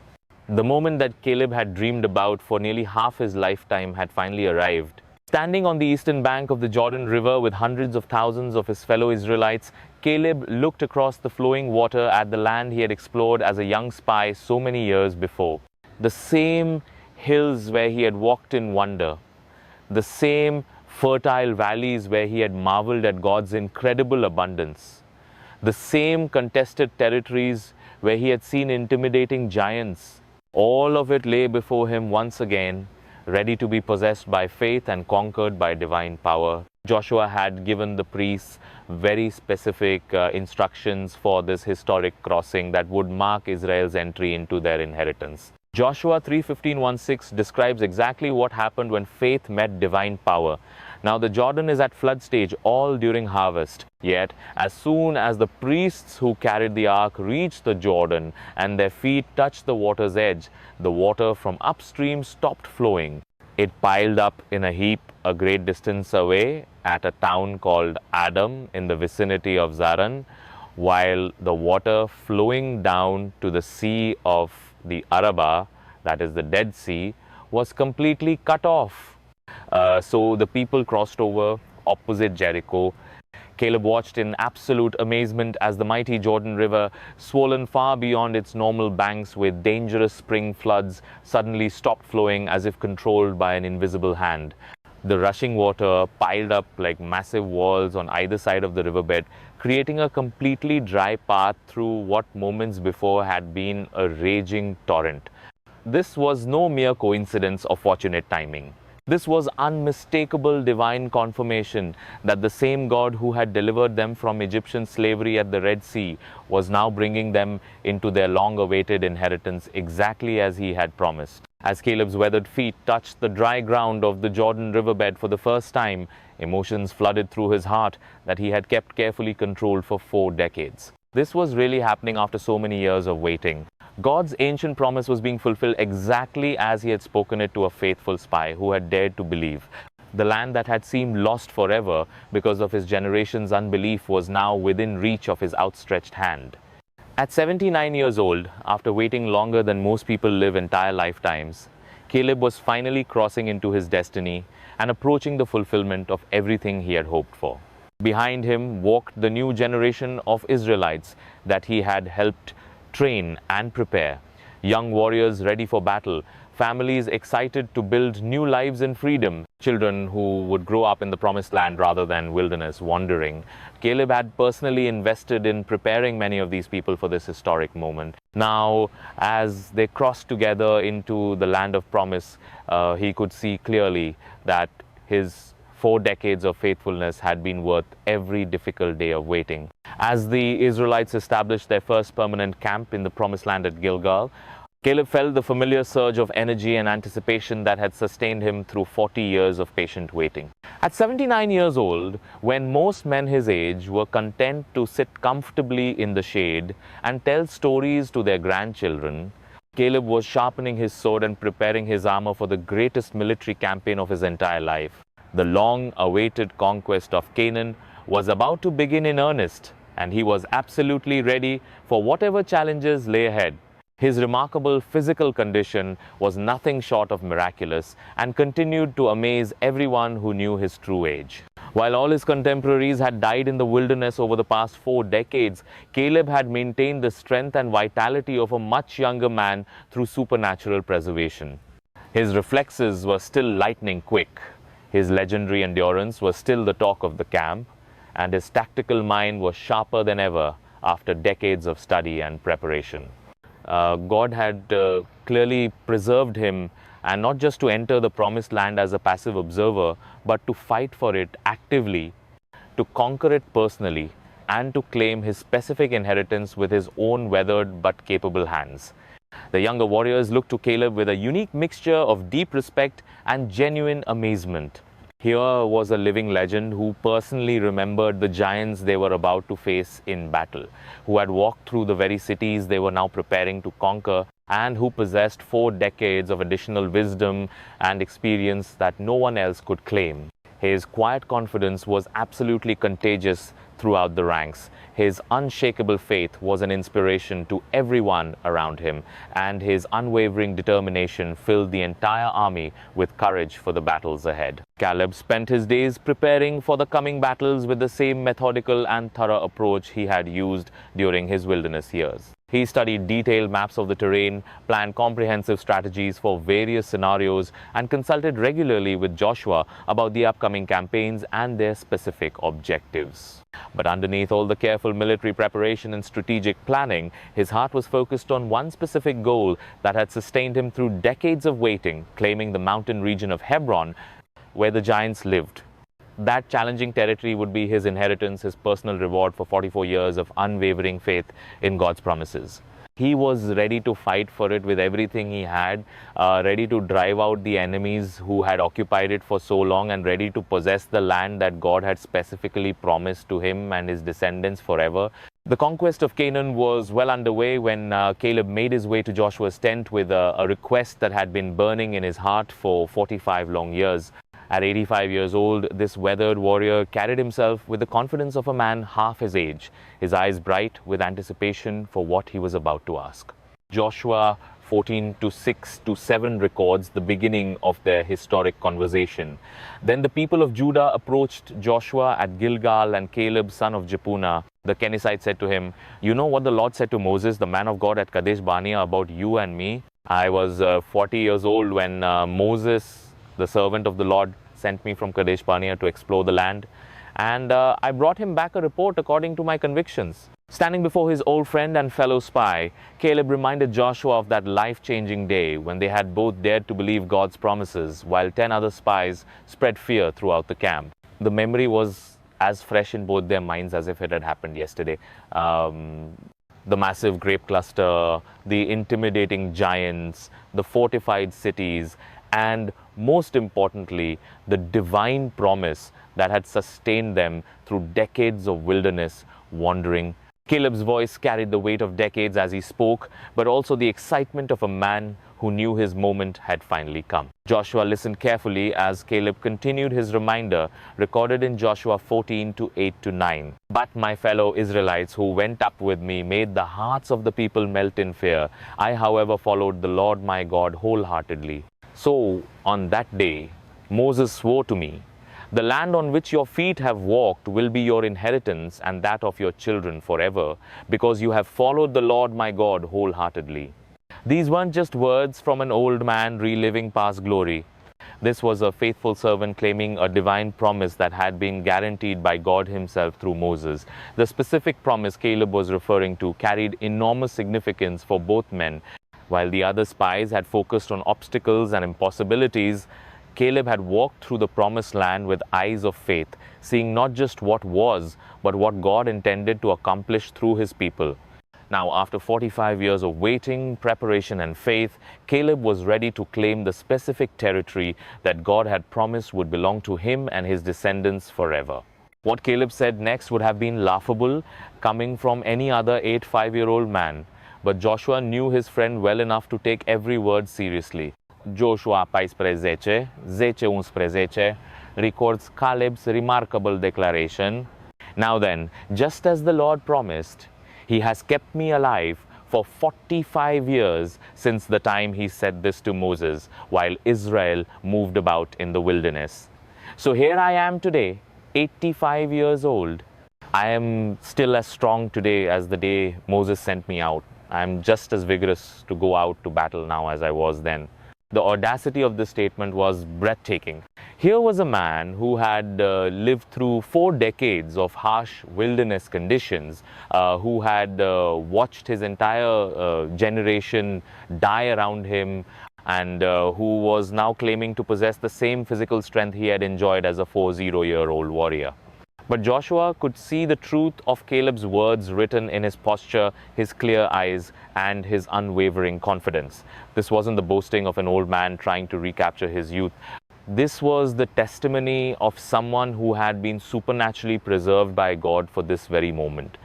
The moment that Caleb had dreamed about for nearly half his lifetime had finally arrived. Standing on the eastern bank of the Jordan River with hundreds of thousands of his fellow Israelites, Caleb looked across the flowing water at the land he had explored as a young spy so many years before. The same hills where he had walked in wonder, the same fertile valleys where he had marveled at God's incredible abundance, the same contested territories where he had seen intimidating giants. All of it lay before him once again, ready to be possessed by faith and conquered by divine power. Joshua had given the priests very specific instructions for this historic crossing that would mark Israel's entry into their inheritance. Joshua 3:15-16 describes exactly what happened when faith met divine power. Now the Jordan is at flood stage all during harvest. Yet, as soon as the priests who carried the ark reached the Jordan and their feet touched the water's edge, the water from upstream stopped flowing. It piled up in a heap a great distance away at a town called Adam in the vicinity of Zaran, while the water flowing down to the sea of the Arabah, that is the Dead Sea, was completely cut off. So the people crossed over opposite Jericho. Caleb watched in absolute amazement as the mighty Jordan River, swollen far beyond its normal banks with dangerous spring floods, suddenly stopped flowing as if controlled by an invisible hand. The rushing water piled up like massive walls on either side of the riverbed, creating a completely dry path through what moments before had been a raging torrent. This was no mere coincidence or fortunate timing. This was unmistakable divine confirmation that the same God who had delivered them from Egyptian slavery at the Red Sea was now bringing them into their long-awaited inheritance exactly as he had promised. As Caleb's weathered feet touched the dry ground of the Jordan riverbed for the first time, emotions flooded through his heart that he had kept carefully controlled for 4 decades. This was really happening after so many years of waiting. God's ancient promise was being fulfilled exactly as he had spoken it to a faithful spy who had dared to believe. The land that had seemed lost forever because of his generation's unbelief was now within reach of his outstretched hand. At 79 years old, after waiting longer than most people live entire lifetimes, Caleb was finally crossing into his destiny and approaching the fulfillment of everything he had hoped for. Behind him walked the new generation of Israelites that he had helped train and prepare. Young warriors ready for battle, families excited to build new lives in freedom, children who would grow up in the promised land rather than wilderness wandering. Caleb had personally invested in preparing many of these people for this historic moment. Now, as they crossed together into the land of promise, he could see clearly that his 4 decades of faithfulness had been worth every difficult day of waiting. As the Israelites established their first permanent camp in the promised land at Gilgal, Caleb felt the familiar surge of energy and anticipation that had sustained him through 40 years of patient waiting. At 79 years old, when most men his age were content to sit comfortably in the shade and tell stories to their grandchildren, Caleb was sharpening his sword and preparing his armor for the greatest military campaign of his entire life. The long-awaited conquest of Canaan was about to begin in earnest, and he was absolutely ready for whatever challenges lay ahead. His remarkable physical condition was nothing short of miraculous and continued to amaze everyone who knew his true age. While all his contemporaries had died in the wilderness over the past 4 decades, Caleb had maintained the strength and vitality of a much younger man through supernatural preservation. His reflexes were still lightning quick, his legendary endurance was still the talk of the camp, and his tactical mind was sharper than ever after decades of study and preparation. God had clearly preserved him, and not just to enter the promised land as a passive observer, but to fight for it actively, to conquer it personally, and to claim his specific inheritance with his own weathered but capable hands. The younger warriors looked to Caleb with a unique mixture of deep respect and genuine amazement. Here was a living legend who personally remembered the giants they were about to face in battle, who had walked through the very cities they were now preparing to conquer, and who possessed 4 decades of additional wisdom and experience that no one else could claim. His quiet confidence was absolutely contagious throughout the ranks. His unshakable faith was an inspiration to everyone around him, and his unwavering determination filled the entire army with courage for the battles ahead. Caleb spent his days preparing for the coming battles with the same methodical and thorough approach he had used during his wilderness years. He studied detailed maps of the terrain, planned comprehensive strategies for various scenarios, and consulted regularly with Joshua about the upcoming campaigns and their specific objectives. But underneath all the careful military preparation and strategic planning, his heart was focused on one specific goal that had sustained him through decades of waiting, claiming the mountain region of Hebron, where the giants lived. That challenging territory would be his inheritance, his personal reward for 44 years of unwavering faith in God's promises. He was ready to fight for it with everything he had, ready to drive out the enemies who had occupied it for so long, and ready to possess the land that God had specifically promised to him and his descendants forever. The conquest of Canaan was well underway when Caleb made his way to Joshua's tent with a request that had been burning in his heart for 45 long years. At 85 years old, this weathered warrior carried himself with the confidence of a man half his age, his eyes bright with anticipation for what he was about to ask. Joshua 14:6-7 records the beginning of their historic conversation. Then the people of Judah approached Joshua at Gilgal, and Caleb, son of Jephunneh, the Kenizzite, said to him, "You know what the Lord said to Moses, the man of God, at Kadesh Barnea about you and me? I was 40 years old when Moses, the servant of the Lord, sent me from Kadesh Barnea to explore the land, and I brought him back a report according to my convictions." Standing before his old friend and fellow spy, Caleb reminded Joshua of that life-changing day when they had both dared to believe God's promises, while 10 other spies spread fear throughout the camp. The memory was as fresh in both their minds as if it had happened yesterday. The massive grape cluster, the intimidating giants, the fortified cities, and most importantly, the divine promise that had sustained them through decades of wilderness wandering. Caleb's voice carried the weight of decades as he spoke, but also the excitement of a man who knew his moment had finally come. Joshua listened carefully as Caleb continued his reminder, recorded in Joshua 14:8-9. "But my fellow Israelites who went up with me made the hearts of the people melt in fear. I, however, followed the Lord my God wholeheartedly. So on that day, Moses swore to me, 'The land on which your feet have walked will be your inheritance and that of your children forever, because you have followed the Lord my God wholeheartedly.'" These weren't just words from an old man reliving past glory. This was a faithful servant claiming a divine promise that had been guaranteed by God himself through Moses. The specific promise Caleb was referring to carried enormous significance for both men. While the other spies had focused on obstacles and impossibilities, Caleb had walked through the promised land with eyes of faith, seeing not just what was, but what God intended to accomplish through his people. Now, after 45 years of waiting, preparation, and faith, Caleb was ready to claim the specific territory that God had promised would belong to him and his descendants forever. What Caleb said next would have been laughable coming from any other 5-year-old man, but Joshua knew his friend well enough to take every word seriously. Joshua 14, 10-11 records Caleb's remarkable declaration. Now then, just as the Lord promised, he has kept me alive for 45 years since the time he said this to Moses while Israel moved about in the wilderness. So here I am today, 85 years old. I am still as strong today as the day Moses sent me out. I am just as vigorous to go out to battle now as I was then. The audacity of this statement was breathtaking. Here was a man who had lived through 4 decades of harsh wilderness conditions, who had watched his entire generation die around him, and who was now claiming to possess the same physical strength he had enjoyed as a 40-year-old warrior. But Joshua could see the truth of Caleb's words written in his posture, his clear eyes, and his unwavering confidence. This wasn't the boasting of an old man trying to recapture his youth. This was the testimony of someone who had been supernaturally preserved by God for this very moment.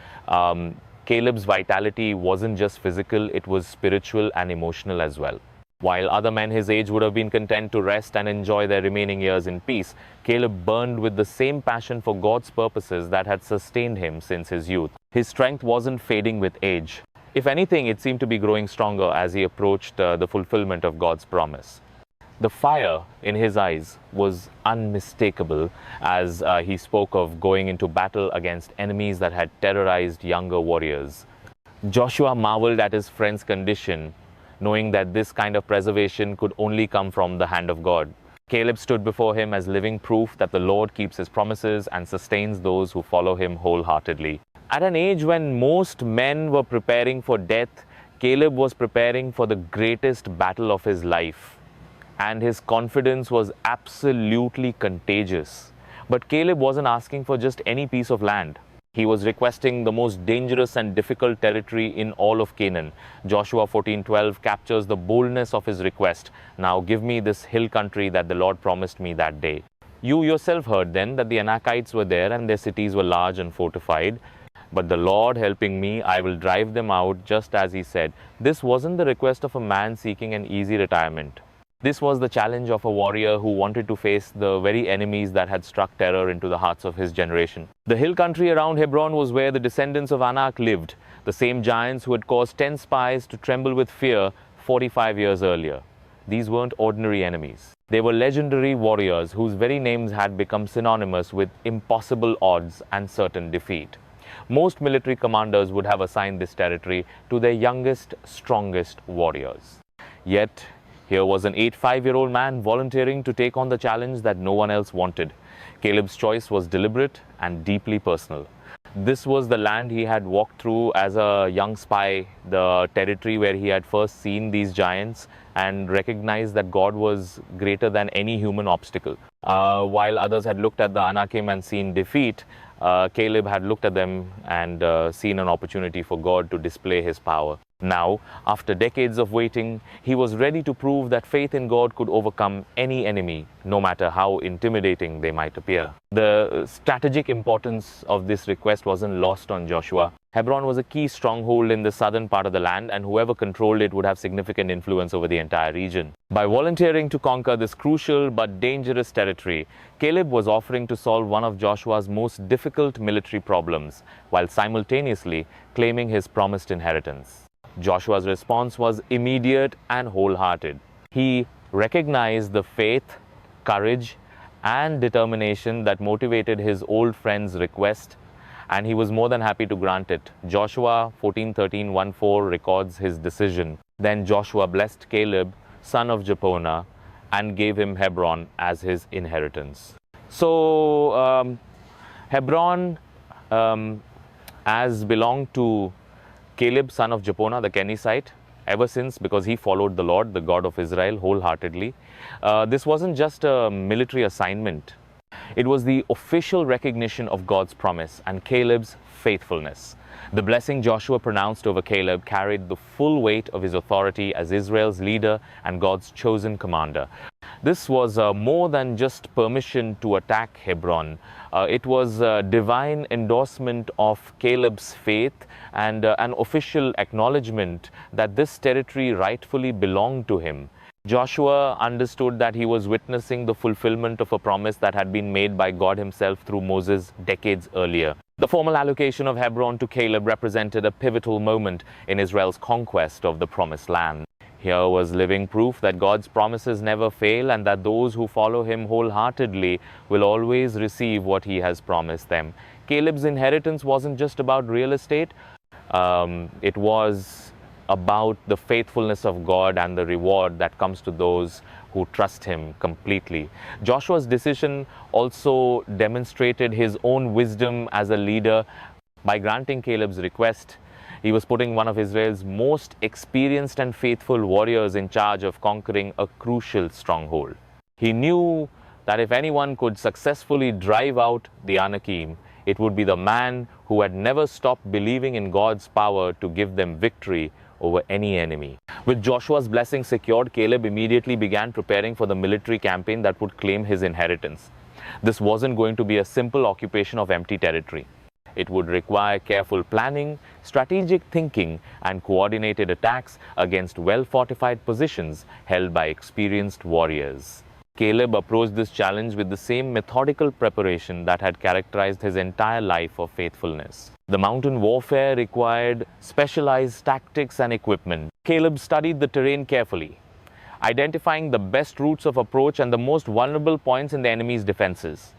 Caleb's vitality wasn't just physical, it was spiritual and emotional as well. While other men his age would have been content to rest and enjoy their remaining years in peace, Caleb burned with the same passion for God's purposes that had sustained him since his youth. His strength wasn't fading with age. If anything, it seemed to be growing stronger as he approached the fulfillment of God's promise. The fire in his eyes was unmistakable as he spoke of going into battle against enemies that had terrorized younger warriors. Joshua marveled at his friend's condition, knowing that this kind of preservation could only come from the hand of God. Caleb stood before him as living proof that the Lord keeps his promises and sustains those who follow him wholeheartedly. At an age when most men were preparing for death, Caleb was preparing for the greatest battle of his life, and his confidence was absolutely contagious. But Caleb wasn't asking for just any piece of land. He was requesting the most dangerous and difficult territory in all of Canaan. Joshua 14:12 captures the boldness of his request. Now give me this hill country that the Lord promised me that day. You yourself heard then that the Anakites were there and their cities were large and fortified. But the Lord helping me, I will drive them out just as he said. This wasn't the request of a man seeking an easy retirement. This was the challenge of a warrior who wanted to face the very enemies that had struck terror into the hearts of his generation. The hill country around Hebron was where the descendants of Anak lived, the same giants who had caused 10 spies to tremble with fear 45 years earlier. These weren't ordinary enemies. They were legendary warriors whose very names had become synonymous with impossible odds and certain defeat. Most military commanders would have assigned this territory to their youngest, strongest warriors. Yet, here was an 85-year-old man volunteering to take on the challenge that no one else wanted. Caleb's choice was deliberate and deeply personal. This was the land he had walked through as a young spy, the territory where he had first seen these giants and recognized that God was greater than any human obstacle. While others had looked at the Anakim and seen defeat, Caleb had looked at them and seen an opportunity for God to display his power. Now, after decades of waiting, he was ready to prove that faith in God could overcome any enemy, no matter how intimidating they might appear. The strategic importance of this request wasn't lost on Joshua. Hebron was a key stronghold in the southern part of the land, and whoever controlled it would have significant influence over the entire region. By volunteering to conquer this crucial but dangerous territory, Caleb was offering to solve one of Joshua's most difficult military problems, while simultaneously claiming his promised inheritance. Joshua's response was immediate and wholehearted. He recognized the faith, courage, and determination that motivated his old friend's request, and he was more than happy to grant it. Joshua 14:13-14 records his decision. Then Joshua blessed Caleb, son of Jephunneh, and gave him Hebron as his inheritance. So Hebron as belonged to Caleb, son of Jephunneh, the Kenizzite, ever since, because he followed the Lord, the God of Israel, wholeheartedly. This wasn't just a military assignment. It was the official recognition of God's promise and Caleb's faithfulness. The blessing Joshua pronounced over Caleb carried the full weight of his authority as Israel's leader and God's chosen commander. This was more than just permission to attack Hebron. It was a divine endorsement of Caleb's faith and an official acknowledgement that this territory rightfully belonged to him. Joshua understood that he was witnessing the fulfillment of a promise that had been made by God himself through Moses decades earlier. The formal allocation of Hebron to Caleb represented a pivotal moment in Israel's conquest of the Promised Land. Here was living proof that God's promises never fail and that those who follow him wholeheartedly will always receive what he has promised them. Caleb's inheritance wasn't just about real estate, it was about the faithfulness of God and the reward that comes to those who trust him completely. Joshua's decision also demonstrated his own wisdom as a leader. By granting Caleb's request, he was putting one of Israel's most experienced and faithful warriors in charge of conquering a crucial stronghold. He knew that if anyone could successfully drive out the Anakim, it would be the man who had never stopped believing in God's power to give them victory over any enemy. With Joshua's blessing secured, Caleb immediately began preparing for the military campaign that would claim his inheritance. This wasn't going to be a simple occupation of empty territory. It would require careful planning, strategic thinking, and coordinated attacks against well-fortified positions held by experienced warriors. Caleb approached this challenge with the same methodical preparation that had characterized his entire life of faithfulness. The mountain warfare required specialized tactics and equipment. Caleb studied the terrain carefully, identifying the best routes of approach and the most vulnerable points in the enemy's defenses.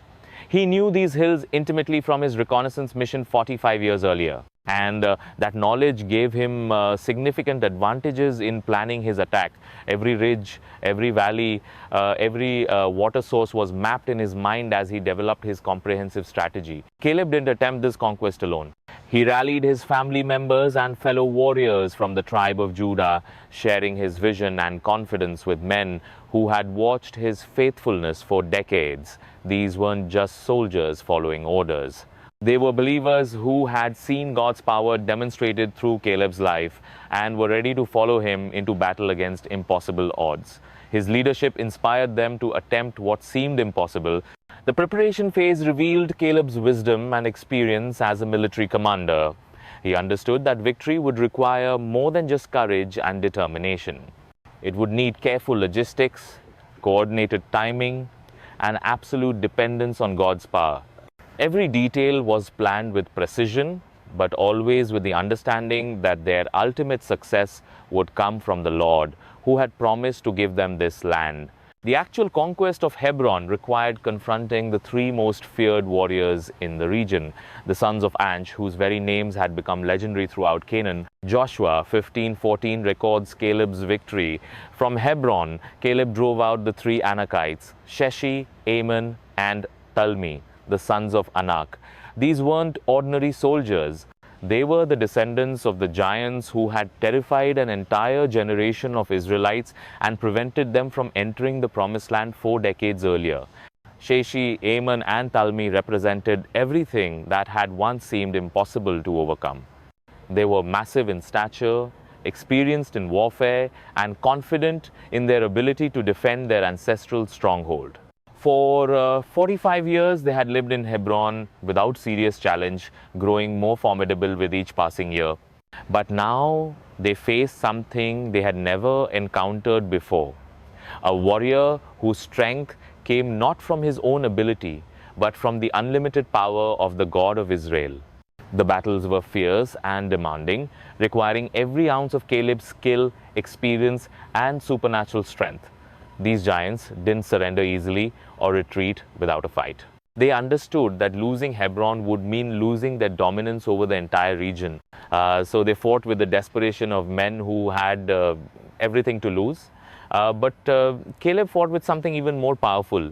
He knew these hills intimately from his reconnaissance mission 45 years earlier, and that knowledge gave him significant advantages in planning his attack. Every ridge, every valley, every water source was mapped in his mind as he developed his comprehensive strategy. Caleb didn't attempt this conquest alone. He rallied his family members and fellow warriors from the tribe of Judah, sharing his vision and confidence with men who had watched his faithfulness for decades. These weren't just soldiers following orders. They were believers who had seen God's power demonstrated through Caleb's life and were ready to follow him into battle against impossible odds. His leadership inspired them to attempt what seemed impossible. The preparation phase revealed Caleb's wisdom and experience as a military commander. He understood that victory would require more than just courage and determination. It would need careful logistics, coordinated timing, and absolute dependence on God's power. Every detail was planned with precision, but always with the understanding that their ultimate success would come from the Lord, who had promised to give them this land. The actual conquest of Hebron required confronting the three most feared warriors in the region, the sons of Anch, whose very names had become legendary throughout Canaan. Joshua 15:14 records Caleb's victory. From Hebron, Caleb drove out the three Anakites, Sheshi, Ammon, and Talmi, the sons of Anak. These weren't ordinary soldiers. They were the descendants of the giants who had terrified an entire generation of Israelites and prevented them from entering the Promised Land 4 decades earlier. Sheshi, Ammon, and Talmi represented everything that had once seemed impossible to overcome. They were massive in stature, experienced in warfare, and confident in their ability to defend their ancestral stronghold. For 45 years, they had lived in Hebron without serious challenge, growing more formidable with each passing year. But now they faced something they had never encountered before. A warrior whose strength came not from his own ability, but from the unlimited power of the God of Israel. The battles were fierce and demanding, requiring every ounce of Caleb's skill, experience, and supernatural strength. These giants didn't surrender easily or retreat without a fight. They understood that losing Hebron would mean losing their dominance over the entire region. So they fought with the desperation of men who had everything to lose. But Caleb fought with something even more powerful,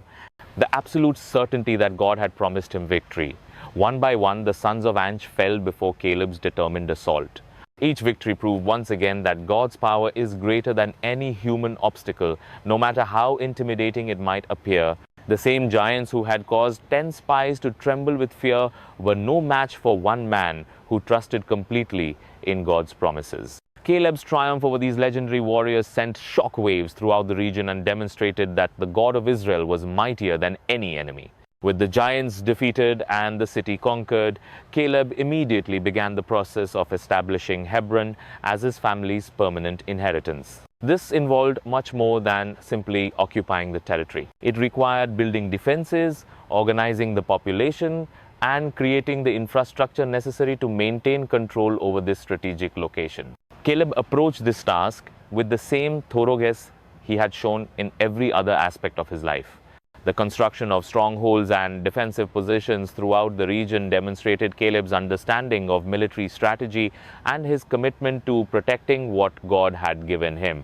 the absolute certainty that God had promised him victory. One by one, the sons of Anch fell before Caleb's determined assault. Each victory proved once again that God's power is greater than any human obstacle. No matter how intimidating it might appear, The same giants who had caused 10 spies to tremble with fear were no match for one man who trusted completely in God's promises. Caleb's triumph over these legendary warriors sent shockwaves throughout the region and demonstrated that the God of Israel was mightier than any enemy. With the giants defeated and the city conquered, Caleb immediately began the process of establishing Hebron as his family's permanent inheritance. This involved much more than simply occupying the territory. It required building defenses, organizing the population, and creating the infrastructure necessary to maintain control over this strategic location. Caleb approached this task with the same thoroughness he had shown in every other aspect of his life. The construction of strongholds and defensive positions throughout the region demonstrated Caleb's understanding of military strategy and his commitment to protecting what God had given him.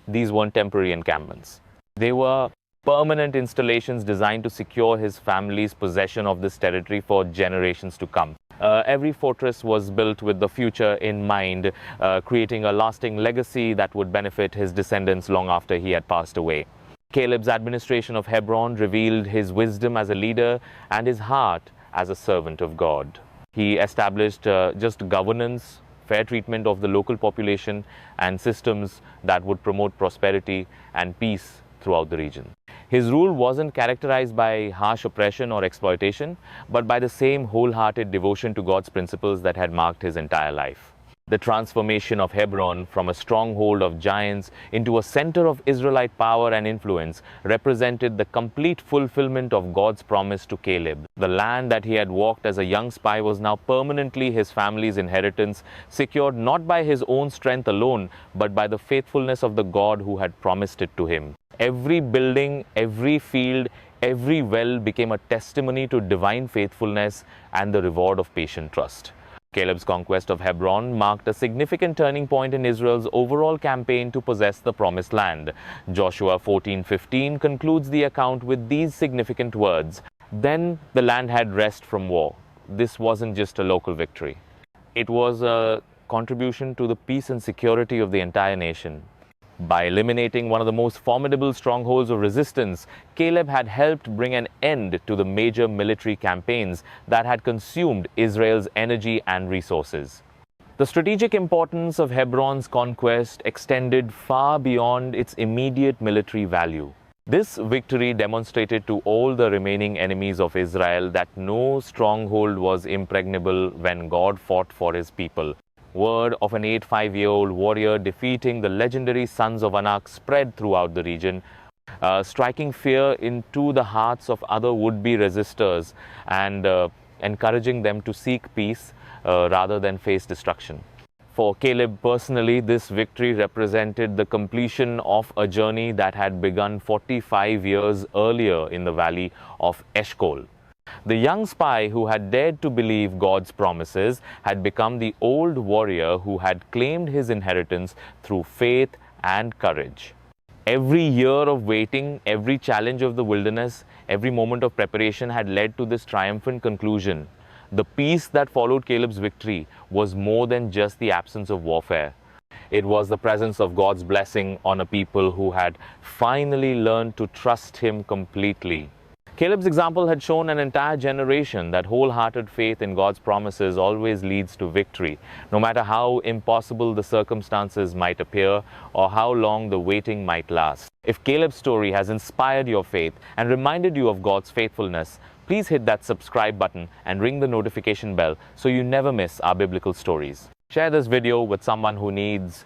These weren't temporary encampments. They were permanent installations designed to secure his family's possession of this territory for generations to come. Every fortress was built with the future in mind, creating a lasting legacy that would benefit his descendants long after he had passed away. Caleb's administration of Hebron revealed his wisdom as a leader and his heart as a servant of God. He established just governance, fair treatment of the local population, and systems that would promote prosperity and peace throughout the region. His rule wasn't characterized by harsh oppression or exploitation, but by the same wholehearted devotion to God's principles that had marked his entire life. The transformation of Hebron from a stronghold of giants into a center of Israelite power and influence represented the complete fulfillment of God's promise to Caleb. The land that he had walked as a young spy was now permanently his family's inheritance, secured not by his own strength alone, but by the faithfulness of the God who had promised it to him. Every building, every field, every well became a testimony to divine faithfulness and the reward of patient trust. Caleb's conquest of Hebron marked a significant turning point in Israel's overall campaign to possess the Promised Land. Joshua 14:15 concludes the account with these significant words, "Then the land had rest from war." This wasn't just a local victory. It was a contribution to the peace and security of the entire nation. By eliminating one of the most formidable strongholds of resistance, Caleb had helped bring an end to the major military campaigns that had consumed Israel's energy and resources. The strategic importance of Hebron's conquest extended far beyond its immediate military value. This victory demonstrated to all the remaining enemies of Israel that no stronghold was impregnable when God fought for his people. Word of an 85-year-old warrior defeating the legendary sons of Anak spread throughout the region, striking fear into the hearts of other would-be resistors and encouraging them to seek peace rather than face destruction. For Caleb personally, this victory represented the completion of a journey that had begun 45 years earlier in the valley of Eshcol. The young spy who had dared to believe God's promises had become the old warrior who had claimed his inheritance through faith and courage. Every year of waiting, every challenge of the wilderness, every moment of preparation had led to this triumphant conclusion. The peace that followed Caleb's victory was more than just the absence of warfare. It was the presence of God's blessing on a people who had finally learned to trust him completely. Caleb's example had shown an entire generation that wholehearted faith in God's promises always leads to victory, no matter how impossible the circumstances might appear or how long the waiting might last. If Caleb's story has inspired your faith and reminded you of God's faithfulness, please hit that subscribe button and ring the notification bell so you never miss our biblical stories. Share this video with someone who needs